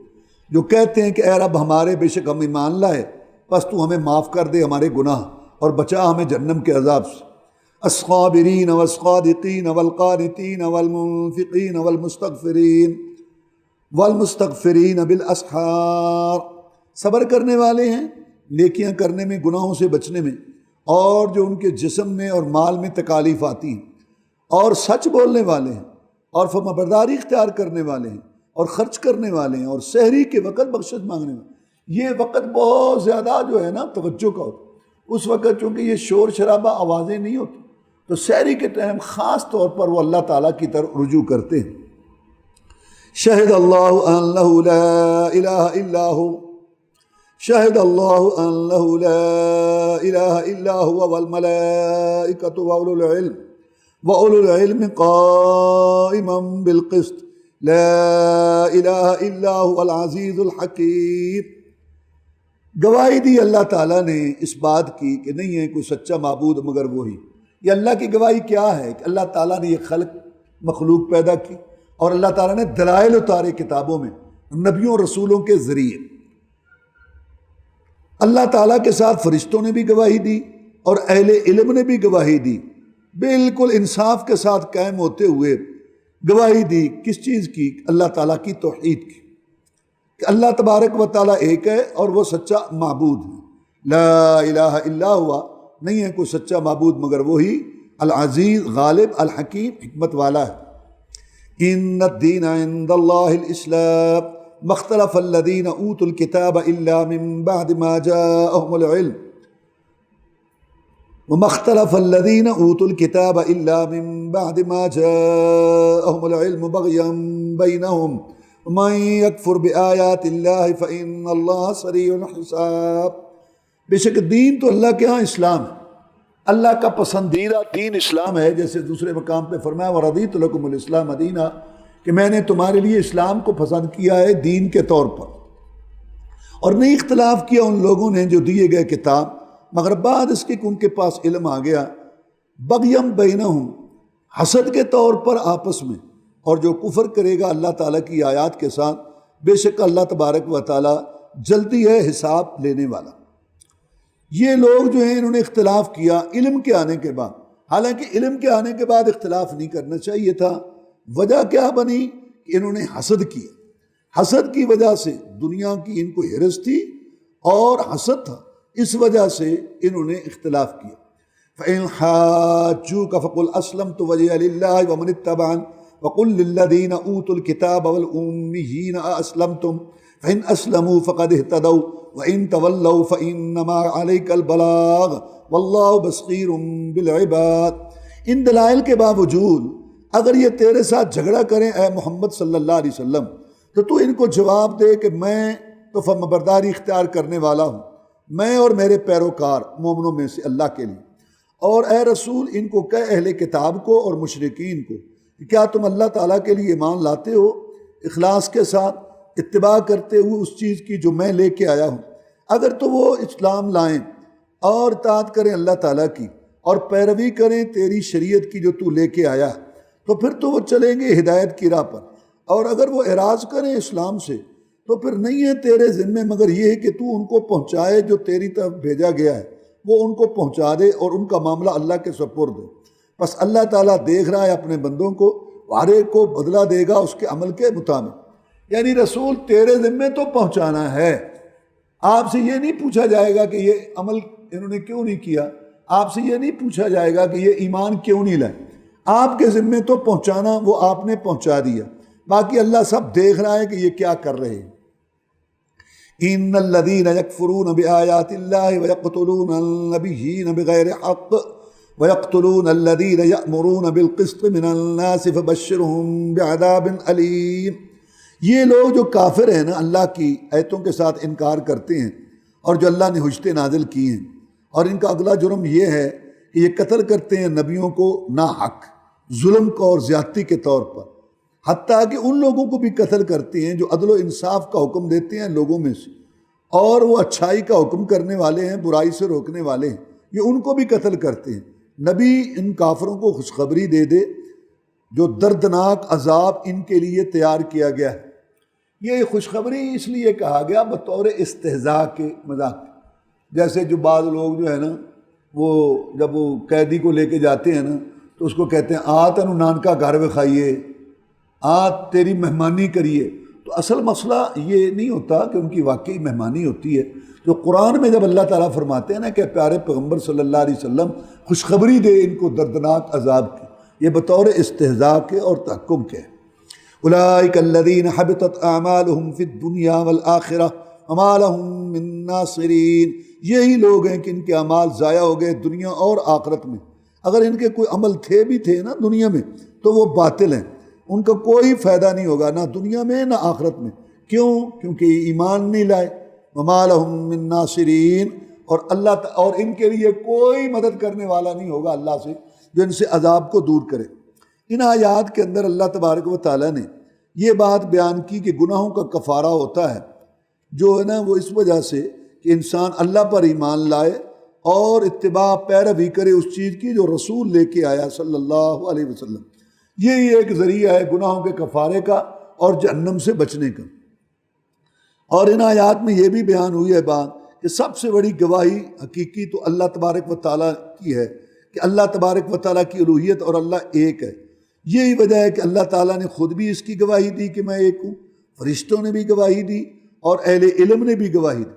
جو کہتے ہیں کہ اے رب ہمارے، بے شک ہم ایمان لائے، بس تو ہمیں معاف کر دے ہمارے گناہ اور بچا ہمیں جہنم کے عذاب سے۔ الصابرین والصادقین والقانتین والمنفقین والمستغفرین بالاسحار، صبر کرنے والے ہیں نیکیاں کرنے میں، گناہوں سے بچنے میں، اور جو ان کے جسم میں اور مال میں تکالیف آتی ہیں، اور سچ بولنے والے ہیں، اور فرمانبرداری اختیار کرنے والے ہیں، اور خرچ کرنے والے ہیں، اور سحری کے وقت بخشش مانگنے والے۔ یہ وقت بہت زیادہ جو ہے نا توجہ کا ہوتا ہے، اس وقت چونکہ یہ شور شرابہ آوازیں نہیں ہوتی، تو سحری کے ٹائم خاص طور پر وہ اللہ تعالیٰ کی طرف رجوع کرتے ہیں۔ شہد اللہ انہ لا الہ الا ہو، شہد اللہ انہ لا الہ الا ہوا والملائکۃ وَأُولُو الْعِلْمِ قَائِمًا بِالْقِسْطِ لا الہ الا هو العزیز الحکیم۔ گواہی دی اللہ تعالیٰ نے اس بات کی کہ نہیں ہے کوئی سچا معبود مگر وہی۔ یہ اللہ کی گواہی کیا ہے کہ اللہ تعالیٰ نے یہ مخلوق پیدا کی، اور اللہ تعالیٰ نے دلائل اتارے کتابوں میں نبیوں رسولوں کے ذریعے۔ اللہ تعالیٰ کے ساتھ فرشتوں نے بھی گواہی دی اور اہل علم نے بھی گواہی دی، بالکل انصاف کے ساتھ قائم ہوتے ہوئے گواہی دی۔ کس چیز کی؟ اللہ تعالیٰ کی توحید کی، کہ اللہ تبارک و تعالیٰ ایک ہے اور وہ سچا معبود ہے، لا الہ الا ہوا، نہیں ہے کوئی سچا معبود مگر وہی، العزیز غالب الحکیم حکمت والا ہے۔ ان الدین عند اللہ الاسلام ما اختلف الذین اوتوا الکتاب الا من بعد ما جاءهم العلم وما اختلف الذين اوتوا الكتاب الا من بعد ما جاءهم العلم بغيا بينهم ومن يكفر بآيات الله فإن الله سريع الحساب۔ بے شک دین تو اللہ کے ہاں اسلام ہے، اللہ کا پسندیدہ دین اسلام ہے، جیسے دوسرے مقام پہ فرمایا وَرَضِيتُ لَكُمُ الْإِسْلَامَ دِينًا، کہ میں نے تمہارے لیے اسلام کو پسند کیا ہے دین کے طور پر۔ اور نہیں اختلاف کیا ان لوگوں نے جو دیے گئے کتاب، مگر بعد اس کے کہ ان کے پاس علم آ گیا، بغیم بینہم، حسد کے طور پر آپس میں۔ اور جو کفر کرے گا اللہ تعالیٰ کی آیات کے ساتھ، بے شک اللہ تبارک و تعالیٰ جلدی ہے حساب لینے والا۔ یہ لوگ جو ہیں انہوں نے اختلاف کیا علم کے آنے کے بعد، حالانکہ علم کے آنے کے بعد اختلاف نہیں کرنا چاہیے تھا۔ وجہ کیا بنی؟ کہ انہوں نے حسد کیا، حسد کی وجہ سے دنیا کی ان کو ہرس تھی اور حسد تھا، اس وجہ سے انہوں نے اختلاف کیا۔ فَإِنْ حَاجُّوكَ فَقُلْ أَسْلَمْتُ وَجْهِيَ لِلَّهِ وَمَنِ اتَّبَعَنِ وَقُلْ لِلَّذِينَ أُوتُوا الْكِتَابَ وَالْأُمِّيِّينَ أَأَسْلَمْتُمْ فَإِنْ أَسْلَمُوا فَقَدِ اهْتَدَوْا وَإِنْ تَوَلَّوْا فَإِنَّمَا عَلَيْكَ الْبَلَاغُ وَاللَّهُ بَصِيرٌ بِالْعِبَادِ۔ ان دلائل کے باوجود اگر یہ تیرے ساتھ جھگڑا کریں اے محمد صلی اللہ علیہ وسلم، تو ان کو جواب دے کہ میں تو فرمانبرداری اختیار کرنے والا ہوں، میں اور میرے پیروکار مومنوں میں سے اللہ کے لیے۔ اور اے رسول ان کو کہہ اہل کتاب کو اور مشرکین کو کہ کیا تم اللہ تعالیٰ کے لیے ایمان لاتے ہو اخلاص کے ساتھ اتباع کرتے ہوئے اس چیز کی جو میں لے کے آیا ہوں؟ اگر تو وہ اسلام لائیں اور اطاعت کریں اللہ تعالیٰ کی اور پیروی کریں تیری شریعت کی جو تو لے کے آیا، تو پھر تو وہ چلیں گے ہدایت کی راہ پر۔ اور اگر وہ اعراض کریں اسلام سے تو پھر نہیں ہے تیرے ذمے مگر یہ ہے کہ تو ان کو پہنچائے جو تیری طرف بھیجا گیا ہے، وہ ان کو پہنچا دے اور ان کا معاملہ اللہ کے سپرد دے۔ بس اللہ تعالیٰ دیکھ رہا ہے اپنے بندوں کو، ہر ایک کو بدلہ دے گا اس کے عمل کے مطابق۔ یعنی رسول تیرے ذمے تو پہنچانا ہے، آپ سے یہ نہیں پوچھا جائے گا کہ یہ عمل انہوں نے کیوں نہیں کیا، آپ سے یہ نہیں پوچھا جائے گا کہ یہ ایمان کیوں نہیں لائے، آپ کے ذمے تو پہنچانا، وہ آپ نے پہنچا دیا، باقی اللہ سب دیکھ رہا ہے کہ یہ کیا کر رہے ہیں۔ ان الذين يكفرون بآيات الله ويقتلون النبيين بغير حق ويقتلون الذين يأمرون بالقسط من الناس فبشرهم بعذاب أليم۔ یہ لوگ جو کافر ہیں نا، اللہ کی آیتوں کے ساتھ انکار کرتے ہیں اور جو اللہ نے حجتیں نازل کی ہیں، اور ان کا اگلا جرم یہ ہے کہ یہ قتل کرتے ہیں نبیوں کو ناحق، ظلم کو اور زیادتی کے طور پر، حتیٰ کہ ان لوگوں کو بھی قتل کرتے ہیں جو عدل و انصاف کا حکم دیتے ہیں لوگوں میں سے، اور وہ اچھائی کا حکم کرنے والے ہیں، برائی سے روکنے والے ہیں، یہ ان کو بھی قتل کرتے ہیں۔ نبی ان کافروں کو خوشخبری دے دے جو دردناک عذاب ان کے لیے تیار کیا گیا ہے۔ یہ خوشخبری اس لیے کہا گیا بطور استہزاء کے، مذاق۔ جیسے جو بعض لوگ جو ہے نا، وہ جب وہ قیدی کو لے کے جاتے ہیں نا تو اس کو کہتے ہیں آ تینو نانکا گھر وکھائیے، آ تیری مہمانی کریے۔ تو اصل مسئلہ یہ نہیں ہوتا کہ ان کی واقعی مہمانی ہوتی ہے۔ جو قرآن میں جب اللہ تعالیٰ فرماتے ہیں نا کہ پیارے پیغمبر صلی اللہ علیہ وسلم خوشخبری دے ان کو دردناک عذاب کی، یہ بطور استہزاء کے اور تحکم کے۔ اولئک الذین حبطت اعمالہم فی الدنیا والآخرہ وما لہم من ناصرین۔ یہی لوگ ہیں کہ ان کے اعمال ضائع ہو گئے دنیا اور آخرت میں۔ اگر ان کے کوئی عمل تھے بھی تھے نا دنیا میں تو وہ باطل ہیں، ان کا کوئی فائدہ نہیں ہوگا نہ دنیا میں نہ آخرت میں۔ کیوں؟ کیونکہ یہ ایمان نہیں لائے۔ وما لہم من ناصرین، اور ان کے لیے کوئی مدد کرنے والا نہیں ہوگا اللہ سے جو ان سے عذاب کو دور کرے۔ ان آیات کے اندر اللہ تبارک و تعالیٰ نے یہ بات بیان کی کہ گناہوں کا کفارہ ہوتا ہے جو ہے نا، وہ اس وجہ سے کہ انسان اللہ پر ایمان لائے اور اتباع پیروی کرے اس چیز کی جو رسول لے کے آیا صلی اللہ علیہ وسلم۔ یہی ایک ذریعہ ہے گناہوں کے کفارے کا اور جہنم سے بچنے کا۔ اور ان آیات میں یہ بھی بیان ہوئی ہے بات کہ سب سے بڑی گواہی حقیقی تو اللہ تبارک و تعالیٰ کی ہے کہ اللہ تبارک و تعالیٰ کی الوہیت اور اللہ ایک ہے۔ یہی وجہ ہے کہ اللہ تعالیٰ نے خود بھی اس کی گواہی دی کہ میں ایک ہوں، فرشتوں نے بھی گواہی دی اور اہل علم نے بھی گواہی دی۔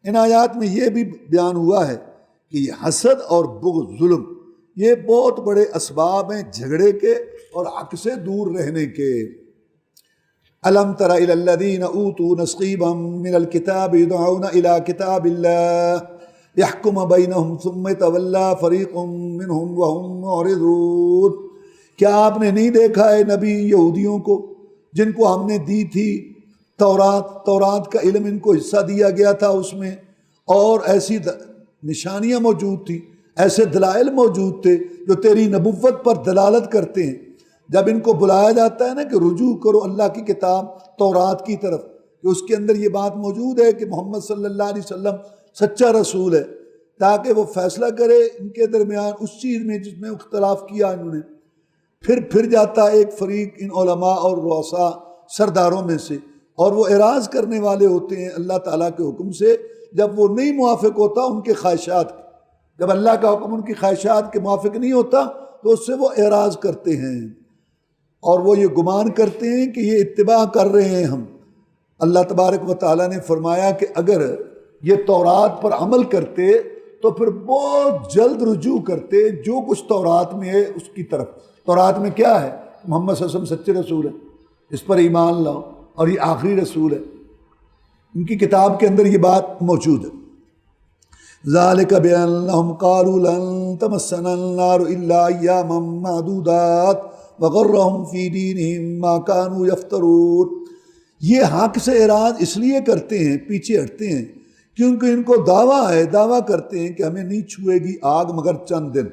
ان آیات میں یہ بھی بیان ہوا ہے کہ یہ حسد اور بغض، ظلم، یہ بہت بڑے اسباب ہیں جھگڑے کے اور حق سے دور رہنے کے۔ الم تر الی الذین اوتوا نصیبا من الکتاب یدعون الی کتاب اللہ یحکم بینہم ثم یتولی فریق منہم وہم معرضون۔ کیا آپ نے نہیں دیکھا ہے نبی یہودیوں کو جن کو ہم نے دی تھی تورات کا علم ان کو حصہ دیا گیا تھا اس میں، اور ایسی نشانیاں موجود تھیں، ایسے دلائل موجود تھے جو تیری نبوت پر دلالت کرتے ہیں۔ جب ان کو بلایا جاتا ہے نا کہ رجوع کرو اللہ کی کتاب تورات کی طرف، کہ اس کے اندر یہ بات موجود ہے کہ محمد صلی اللہ علیہ وسلم سچا رسول ہے، تاکہ وہ فیصلہ کرے ان کے درمیان اس چیز میں جس میں اختلاف کیا انہوں نے۔ پھر جاتا ایک فریق ان علماء اور رؤساء سرداروں میں سے، اور وہ اعراض کرنے والے ہوتے ہیں اللہ تعالیٰ کے حکم سے جب وہ نہیں موافق ہوتا ان کے خواہشات، جب اللہ کا حکم ان کی خواہشات کے موافق نہیں ہوتا تو اس سے وہ اعراض کرتے ہیں، اور وہ یہ گمان کرتے ہیں کہ یہ اتباع کر رہے ہیں ہم۔ اللہ تبارک و تعالیٰ نے فرمایا کہ اگر یہ تورات پر عمل کرتے تو پھر بہت جلد رجوع کرتے جو کچھ تورات میں ہے اس کی طرف۔ تورات میں کیا ہے؟ محمد صلی اللہ علیہ وسلم سچے رسول ہے، اس پر ایمان لاؤ، اور یہ آخری رسول ہے۔ ان کی کتاب کے اندر یہ بات موجود ہے۔ ذالک بانہم قالوا لن تمسنا النار الا ایاما معدودات وغرہم فی دینہم ما کانوا یفترون۔ یہ حق سے اعراض اس لیے کرتے ہیں، پیچھے ہٹتے ہیں، کیونکہ ان کو دعویٰ کرتے ہیں کہ ہمیں نہیں چھوئے گی آگ مگر چند دن۔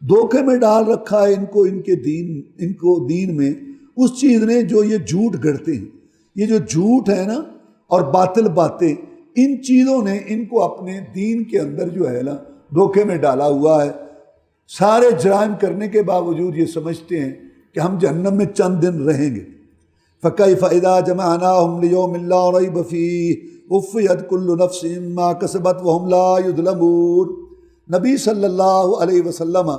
دھوکے میں ڈال رکھا ہے ان کو دین میں اس چیز نے جو یہ جھوٹ گھڑتے ہیں۔ یہ جو جھوٹ ہے نا اور باطل باتیں، ان چیزوں نے ان کو اپنے دین کے اندر جو ہے نا دھوکے میں ڈالا ہوا ہے۔ سارے جرائم کرنے کے باوجود یہ سمجھتے ہیں کہ ہم جہنم میں چند دن رہیں گے۔ فَكَيْفَ إِذَا جَمَعْنَاهُمْ لِيَوْمٍ لَا رَيْبَ فِيهِ وُفِّيَتْ كُلُّ نَفْسٍ مَا كَسَبَتْ وَهُمْ لَا يُظْلَمُونَ۔ نبی صلی اللہ علیہ وسلم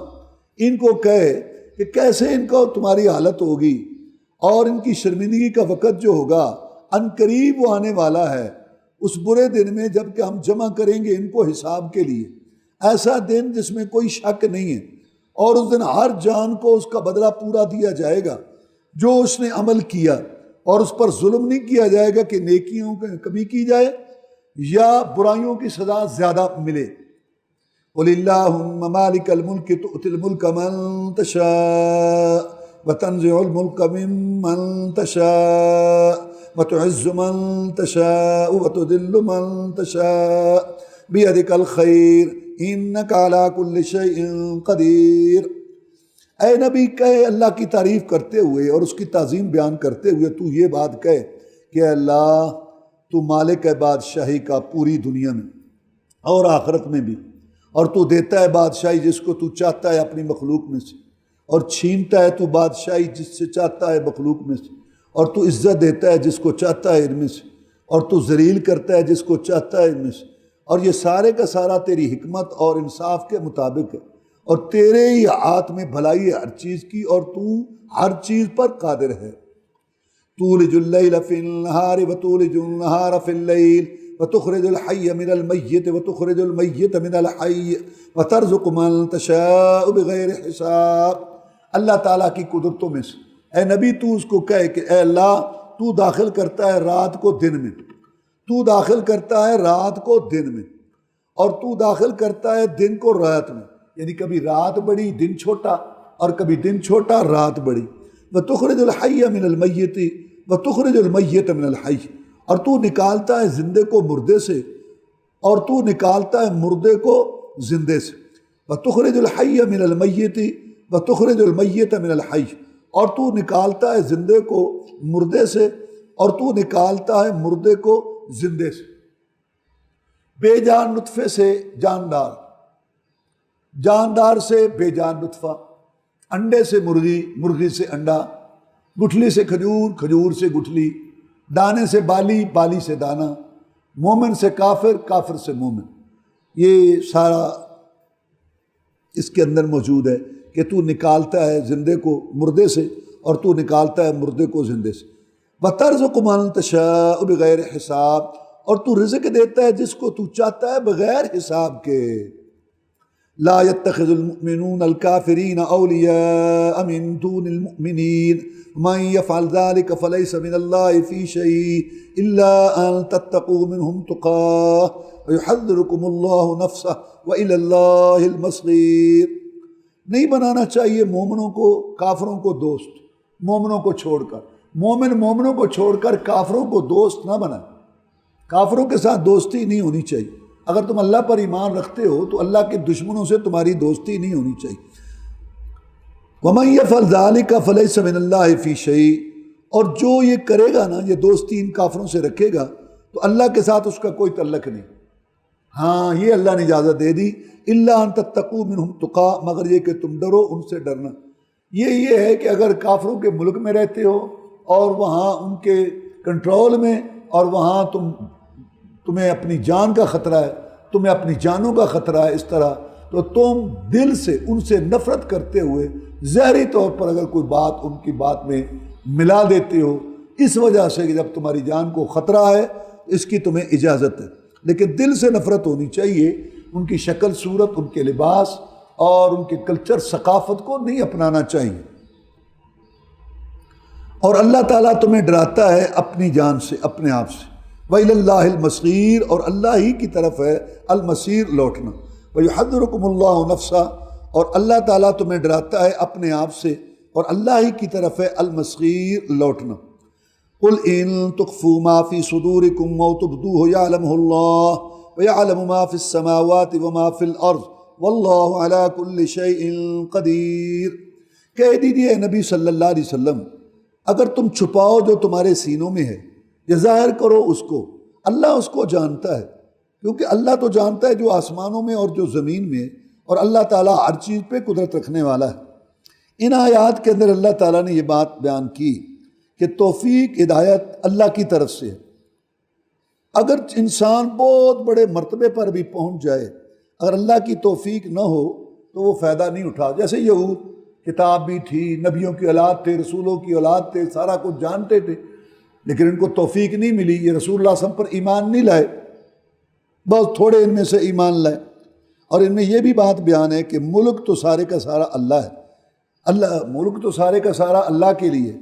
ان کو کہے کہ کیسے ان کو تمہاری حالت ہوگی، اور ان کی شرمندگی کا وقت جو ہوگا ان قریب وہ آنے والا ہے، اس برے دن میں جب کہ ہم جمع کریں گے ان کو حساب کے لیے، ایسا دن جس میں کوئی شک نہیں ہے، اور اس دن ہر جان کو اس کا بدلہ پورا دیا جائے گا جو اس نے عمل کیا، اور اس پر ظلم نہیں کیا جائے گا کہ نیکیوں کی کمی کی جائے یا برائیوں کی سزا زیادہ ملے۔ قُلِ اللَّهُمَّ مَالِكَ الْمُلْكِ تُؤْتِي الْمُلْكَ مَن تَشَاءُ وَتَنزِعُ الْمُلْكَ مِمَّن تَشَاءُ وَتُعِزُّ مَن تَشَاءُ وَتُذِلُّ مَن تَشَاءُ بِيَدِكَ الْخَيْرُ إِنَّكَ عَلَىٰ كُلِّ شَيْءٍ قَدِيرٌ۔ اے نبی کہے اللہ کی تعریف کرتے ہوئے اور اس کی تعظیم بیان کرتے ہوئے تو یہ بات کہے کہ اے اللہ تو مالک ہے بادشاہی کا پوری دنیا میں اور آخرت میں بھی، اور تو دیتا ہے بادشاہی جس کو تو چاہتا ہے اپنی مخلوق میں سے، اور چھینتا ہے تو بادشاہی جس سے چاہتا ہے مخلوق میں سے، اور تو عزت دیتا ہے جس کو چاہتا ہے ان میں سے، اور تو ذلیل کرتا ہے جس کو چاہتا ہے ان میں سے، اور یہ سارے کا سارا تیری حکمت اور انصاف کے مطابق ہے، اور تیرے ہی ہاتھ میں بھلائی ہے ہر چیز کی، اور تو ہر چیز پر قادر ہے۔ تولج اللیل فی النہار وتولج النہار فی اللیل وتخرج الحی من المیت وتخرج المیت من الحی وترزق من تشاء بغیر حساب۔ اللہ تعالیٰ کی قدرتوں میں سے اے نبی تو اس کو کہے کہ اے اللہ تو داخل کرتا ہے رات کو دن میں، تو داخل کرتا ہے رات کو دن میں، اور تو داخل کرتا ہے دن کو رات میں، یعنی کبھی رات بڑی دن چھوٹا اور کبھی دن چھوٹا رات بڑی۔ وَتُخْرِجُ الْحَيَّ مِنَ الْمَيِّتِ وَتُخْرِجُ الْمَيِّتَ مِنَ الْحَيِّ، اور تو نکالتا ہے زندے کو مردے سے اور تو نکالتا ہے مردے کو زندے سے۔ وَتُخْرِجُ الْحَيَّ مِنَ الْمَيِّتِ وَتُخْرِجُ الْمَيِّتَ مِنَ الْحَيِّ، اور تو نکالتا ہے زندے کو مردے سے اور تو نکالتا ہے مردے کو زندے سے۔ بے جان نطفے سے جاندار، جاندار سے بے جان نطفہ، انڈے سے مرغی، مرغی سے انڈا، گٹھلی سے کھجور، کھجور سے گٹھلی، دانے سے بالی، بالی سے دانہ، مومن سے کافر، کافر سے مومن۔ یہ سارا اس کے اندر موجود ہے کہ تو نکالتا ہے زندے کو مردے سے اور تو نکالتا ہے مردے کو زندے سے۔ وَتَرْزُقُ مَن تَشَاءُ بِغَيْرِ حساب، اور تو رزق دیتا ہے جس کو تو چاہتا ہے بغیر حساب کے۔ لا يتخذ المؤمنون الكافرين أولياء من دون المؤمنين ومن يفعل ذلك فليس من الله في شيء إلا أن تتقوا منهم تقاه ويحذركم الله نفسه وإلى الله المصير۔ نہیں بنانا چاہیے مومنوں کو کافروں کو دوست، مومنوں کو چھوڑ کر، مومن مومنوں کو چھوڑ کر کافروں کو دوست نہ بنائے، کافروں کے ساتھ دوستی نہیں ہونی چاہیے۔ اگر تم اللہ پر ایمان رکھتے ہو تو اللہ کے دشمنوں سے تمہاری دوستی نہیں ہونی چاہیے۔ وَمَن يَفْعَلْ ذَلِكَ فَلَيْسَ مِنَ اللَّهِ فِي شَيْءٍ، اور جو یہ کرے گا نا، یہ دوستی ان کافروں سے رکھے گا تو اللہ کے ساتھ اس کا کوئی تعلق نہیں۔ ہاں یہ اللہ نے اجازت دے دی، إِلَّا أَن تَتَّقُوا مِنْهُمْ تُقَاةً، مگر یہ کہ تم ڈرو ان سے ڈرنا۔ یہ ہے کہ اگر کافروں کے ملک میں رہتے ہو اور وہاں ان کے کنٹرول میں، اور وہاں تمہیں اپنی جان کا خطرہ ہے، تمہیں اپنی جانوں کا خطرہ ہے، اس طرح تو تم دل سے ان سے نفرت کرتے ہوئے ظاہری طور پر اگر کوئی بات ان کی بات میں ملا دیتے ہو، اس وجہ سے کہ جب تمہاری جان کو خطرہ ہے اس کی تمہیں اجازت ہے، لیکن دل سے نفرت ہونی چاہیے، ان کی شکل صورت، ان کے لباس اور ان کے کلچر ثقافت کو نہیں اپنانا چاہیے۔ اور اللہ تعالیٰ تمہیں ڈراتا ہے اپنی جان سے، اپنے آپ سے۔ وَإِلَى اللَّهِ الْمَصِيرُ، اور اللہ ہی کی طرف ہے المصیر، لوٹنا۔ وَيُحَذِّرُكُمُ اللَّهُ نَفْسَهُ، اور اللہ تعالیٰ تمہیں ڈراتا ہے اپنے آپ سے، اور اللہ ہی کی طرف ہے المصیر، لوٹنا۔ قُلْ إِن تُخْفُوا مَا فِي صُدُورِكُمْ أَوْ تُبْدُوهُ يَعْلَمْهُ اللَّهُ وَيَعْلَمُ مَا فِي السَّمَاوَاتِ وَمَا فِي الْأَرْضِ وَاللَّهُ عَلَى كُلِّ شَيْءٍ قَدِيرٌ۔ کہہ دیجئے نبی صلی اللہ علیہ وسلم، اگر تم چھپاؤ جو تمہارے سینوں میں ہے یا ظاہر کرو اس کو، اللہ اس کو جانتا ہے، کیونکہ اللہ تو جانتا ہے جو آسمانوں میں اور جو زمین میں، اور اللہ تعالیٰ ہر چیز پہ قدرت رکھنے والا ہے۔ ان آیات کے اندر اللہ تعالیٰ نے یہ بات بیان کی کہ توفیق ہدایت اللہ کی طرف سے ہے۔ اگر انسان بہت بڑے مرتبے پر بھی پہنچ جائے، اگر اللہ کی توفیق نہ ہو تو وہ فائدہ نہیں اٹھا۔ جیسے یہود، کتاب بھی تھی، نبیوں کی اولاد تھے، رسولوں کی اولاد تھے، سارا کچھ جانتے تھے، لیکن ان کو توفیق نہیں ملی، یہ رسول اللہ صلی اللہ علیہ وسلم پر ایمان نہیں لائے، بہت تھوڑے ان میں سے ایمان لائے۔ اور ان میں یہ بھی بات بیان ہے کہ ملک تو سارے کا سارا اللہ ہے، ملک تو سارے کا سارا اللہ کے لیے،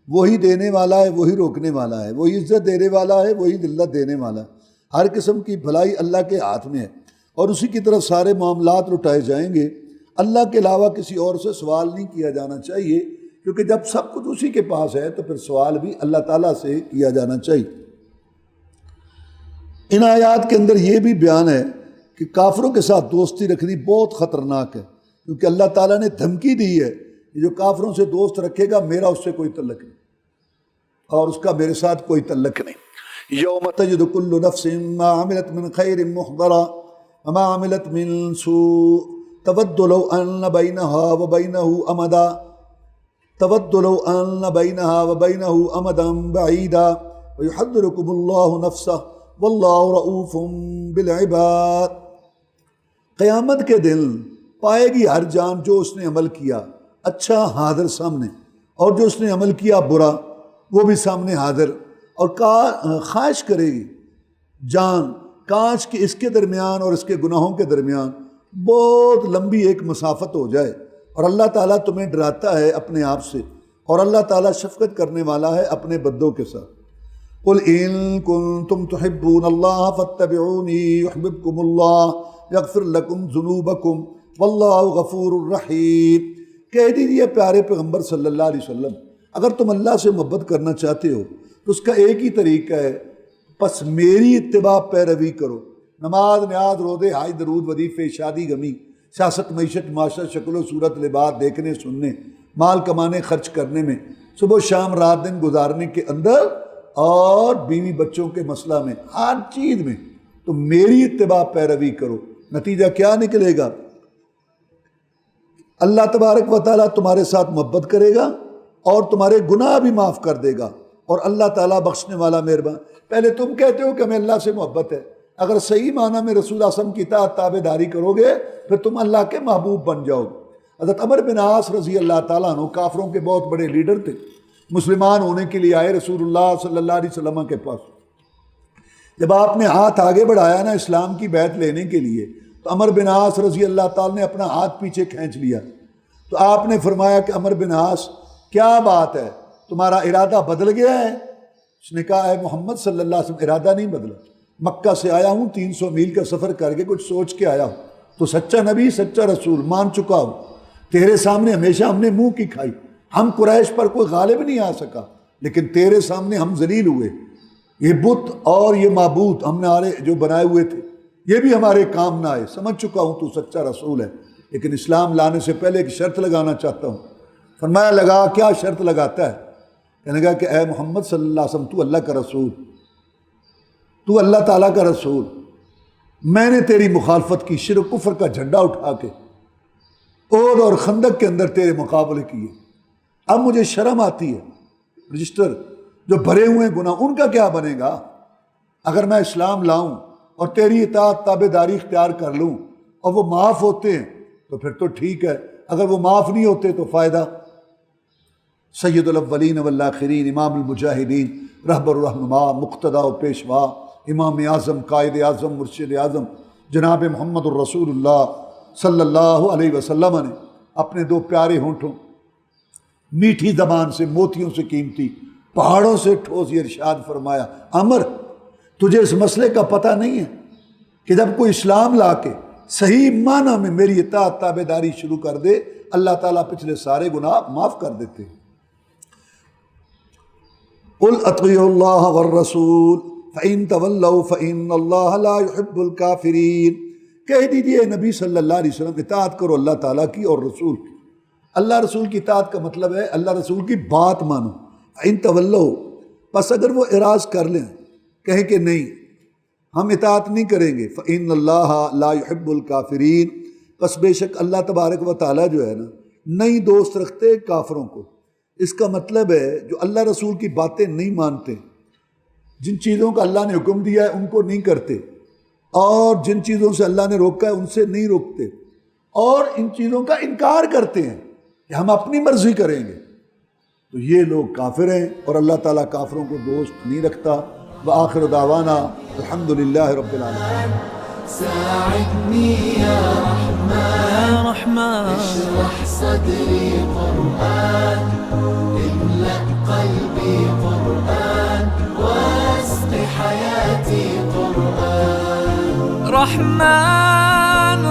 وہی دینے والا ہے، وہی روکنے والا ہے، وہی عزت دینے والا ہے، وہی ذلت دینے والا ہے، ہر قسم کی بھلائی اللہ کے ہاتھ میں ہے، اور اسی کی طرف سارے معاملات لٹائے جائیں گے۔ اللہ کے علاوہ کسی اور سے سوال نہیں کیا جانا چاہیے، کیونکہ جب سب کچھ اسی کے پاس ہے تو پھر سوال بھی اللہ تعالیٰ سے کیا جانا چاہیے۔ ان آیات کے اندر یہ بھی بیان ہے کہ کافروں کے ساتھ دوستی رکھنی بہت خطرناک ہے، کیونکہ اللہ تعالیٰ نے دھمکی دی ہے کہ جو کافروں سے دوست رکھے گا میرا اس سے کوئی تعلق نہیں، اور اس کا میرے ساتھ کوئی تعلق نہیں۔ یوم تجد کل نفس ما عملت من خیر محضرا وما عملت من سوء تود لو ان بینها وبینه امدا امدا بعیدا ویحذرکم اللہ نفسہ واللہ رؤوف بالعباد۔ قیامت کے دن پائے گی ہر جان جو اس نے عمل کیا اچھا حاضر سامنے، اور جو اس نے عمل کیا برا وہ بھی سامنے حاضر، اور خواہش کرے گی جان کاش کہ اس کے درمیان اور اس کے گناہوں کے درمیان بہت لمبی ایک مسافت ہو جائے، اور اللہ تعالیٰ تمہیں ڈراتا ہے اپنے آپ سے، اور اللہ تعالیٰ شفقت کرنے والا ہے اپنے بندوں کے ساتھ۔ قل ان کنتم تحبون اللہ فاتبعونی یحببکم اللہ یغفر لکم ذنوبکم واللہ غفور الرحیم۔ کہہ دیجیے پیارے پیغمبر صلی اللہ علیہ وسلم، اگر تم اللہ سے محبت کرنا چاہتے ہو تو اس کا ایک ہی طریقہ ہے، پس میری اتباع پیروی کرو۔ نماز، نیاز، روزے، حج، درود، وظیفے، شادی غمی، سیاست، معیشت، معاشرت، شکل و صورت، لباس، دیکھنے سننے، مال کمانے، خرچ کرنے میں، صبح شام رات دن گزارنے کے اندر، اور بیوی بچوں کے مسئلہ میں، ہر چیز میں تو میری اتباع پیروی کرو۔ نتیجہ کیا نکلے گا؟ اللہ تبارک و تعالیٰ تمہارے ساتھ محبت کرے گا اور تمہارے گناہ بھی معاف کر دے گا، اور اللہ تعالیٰ بخشنے والا مہربان۔ پہلے تم کہتے ہو کہ ہمیں اللہ سے محبت ہے، اگر صحیح معنی میں رسول اللہ صلی اللہ علیہ وسلم کی اطاعت تابع داری کرو گے پھر تم اللہ کے محبوب بن جاؤ گے۔ حضرت عمر بن عاص رضی اللہ تعالیٰ عنہ کافروں کے بہت بڑے لیڈر تھے، مسلمان ہونے کے لیے آئے رسول اللہ صلی اللہ علیہ وسلم کے پاس۔ جب آپ نے ہاتھ آگے بڑھایا نا اسلام کی بیعت لینے کے لیے، تو عمر بن عاص رضی اللہ تعالیٰ نے اپنا ہاتھ پیچھے کھینچ لیا۔ تو آپ نے فرمایا کہ عمر بن عاص کیا بات ہے، تمہارا ارادہ بدل گیا ہے؟ اس نے کہا اے محمد صلی اللہ علیہ وسلم، ارادہ نہیں بدلا، مکہ سے آیا ہوں 300 میل کا سفر کر کے کچھ سوچ کے آیا ہوں، تو سچا نبی سچا رسول مان چکا ہوں، تیرے سامنے ہمیشہ ہم نے منہ کی کھائی، ہم قریش پر کوئی غالب نہیں آ سکا، لیکن تیرے سامنے ہم ذلیل ہوئے، یہ بت اور یہ معبود ہم نے جو بنائے ہوئے تھے یہ بھی ہمارے کام نہ آئے، سمجھ چکا ہوں تو سچا رسول ہے، لیکن اسلام لانے سے پہلے ایک شرط لگانا چاہتا ہوں۔ فرمایا لگا، کیا شرط لگاتا ہے؟ کہنے لگا کہ اے محمد صلی اللہ علیہ وسلم، تو اللہ کا رسول، تو اللہ تعالیٰ کا رسول، میں نے تیری مخالفت کی، شرک کفر کا جھنڈا اٹھا کے احد اور خندق کے اندر تیرے مقابلے کیے، اب مجھے شرم آتی ہے، رجسٹر جو بھرے ہوئے گناہ ان کا کیا بنے گا؟ اگر میں اسلام لاؤں اور تیری اطاعت تابع داری اختیار کر لوں اور وہ معاف ہوتے ہیں تو پھر تو ٹھیک ہے، اگر وہ معاف نہیں ہوتے تو فائدہ۔ سید الاولین والآخرین، امام المجاہدین، رہبر الرہنما، مقتدیٰ و پیشوا، امام اعظم، قائد اعظم، مرشد اعظم جناب محمد الرسول اللہ صلی اللہ علیہ وسلم نے اپنے دو پیارے ہونٹوں، میٹھی زبان سے، موتیوں سے قیمتی، پہاڑوں سے ٹھوس یہ ارشاد فرمایا، عمر تجھے اس مسئلے کا پتہ نہیں ہے کہ جب کوئی اسلام لا کے صحیح معنی میں میری اطاعت تابع داری شروع کر دے اللہ تعالیٰ پچھلے سارے گناہ معاف کر دیتے ہیں۔ قل اطیعوا اللہ والرسول فإن تولوا فإن اللہ لا يحب الكافرین، کہہ دیجئے نبی صلی اللہ علیہ وسلم اطاعت کرو اللہ تعالیٰ کی اور رسول کی۔ اللہ رسول کی اطاعت کا مطلب ہے اللہ رسول کی بات مانو۔ فإن تولوا، پس اگر وہ اعراض کر لیں، کہیں کہ نہیں ہم اطاعت نہیں کریں گے. فإن اللہ لا يحب الکافرین، پس بے شک اللہ تبارک و تعالیٰ جو ہے نا نہیں دوست رکھتے کافروں کو. اس کا مطلب ہے جو اللہ رسول کی باتیں نہیں مانتے، جن چیزوں کا اللہ نے حکم دیا ہے ان کو نہیں کرتے، اور جن چیزوں سے اللہ نے روکا ہے ان سے نہیں روکتے، اور ان چیزوں کا انکار کرتے ہیں کہ ہم اپنی مرضی کریں گے، تو یہ لوگ کافر ہیں اور اللہ تعالیٰ کافروں کو دوست نہیں رکھتا. وآخر دعوانا الحمدللہ رب العالمین. ساعدني يا رحمن اشرح صدري قرآن املأ قلبي قرآن واسق حياتي قرآن. رحمن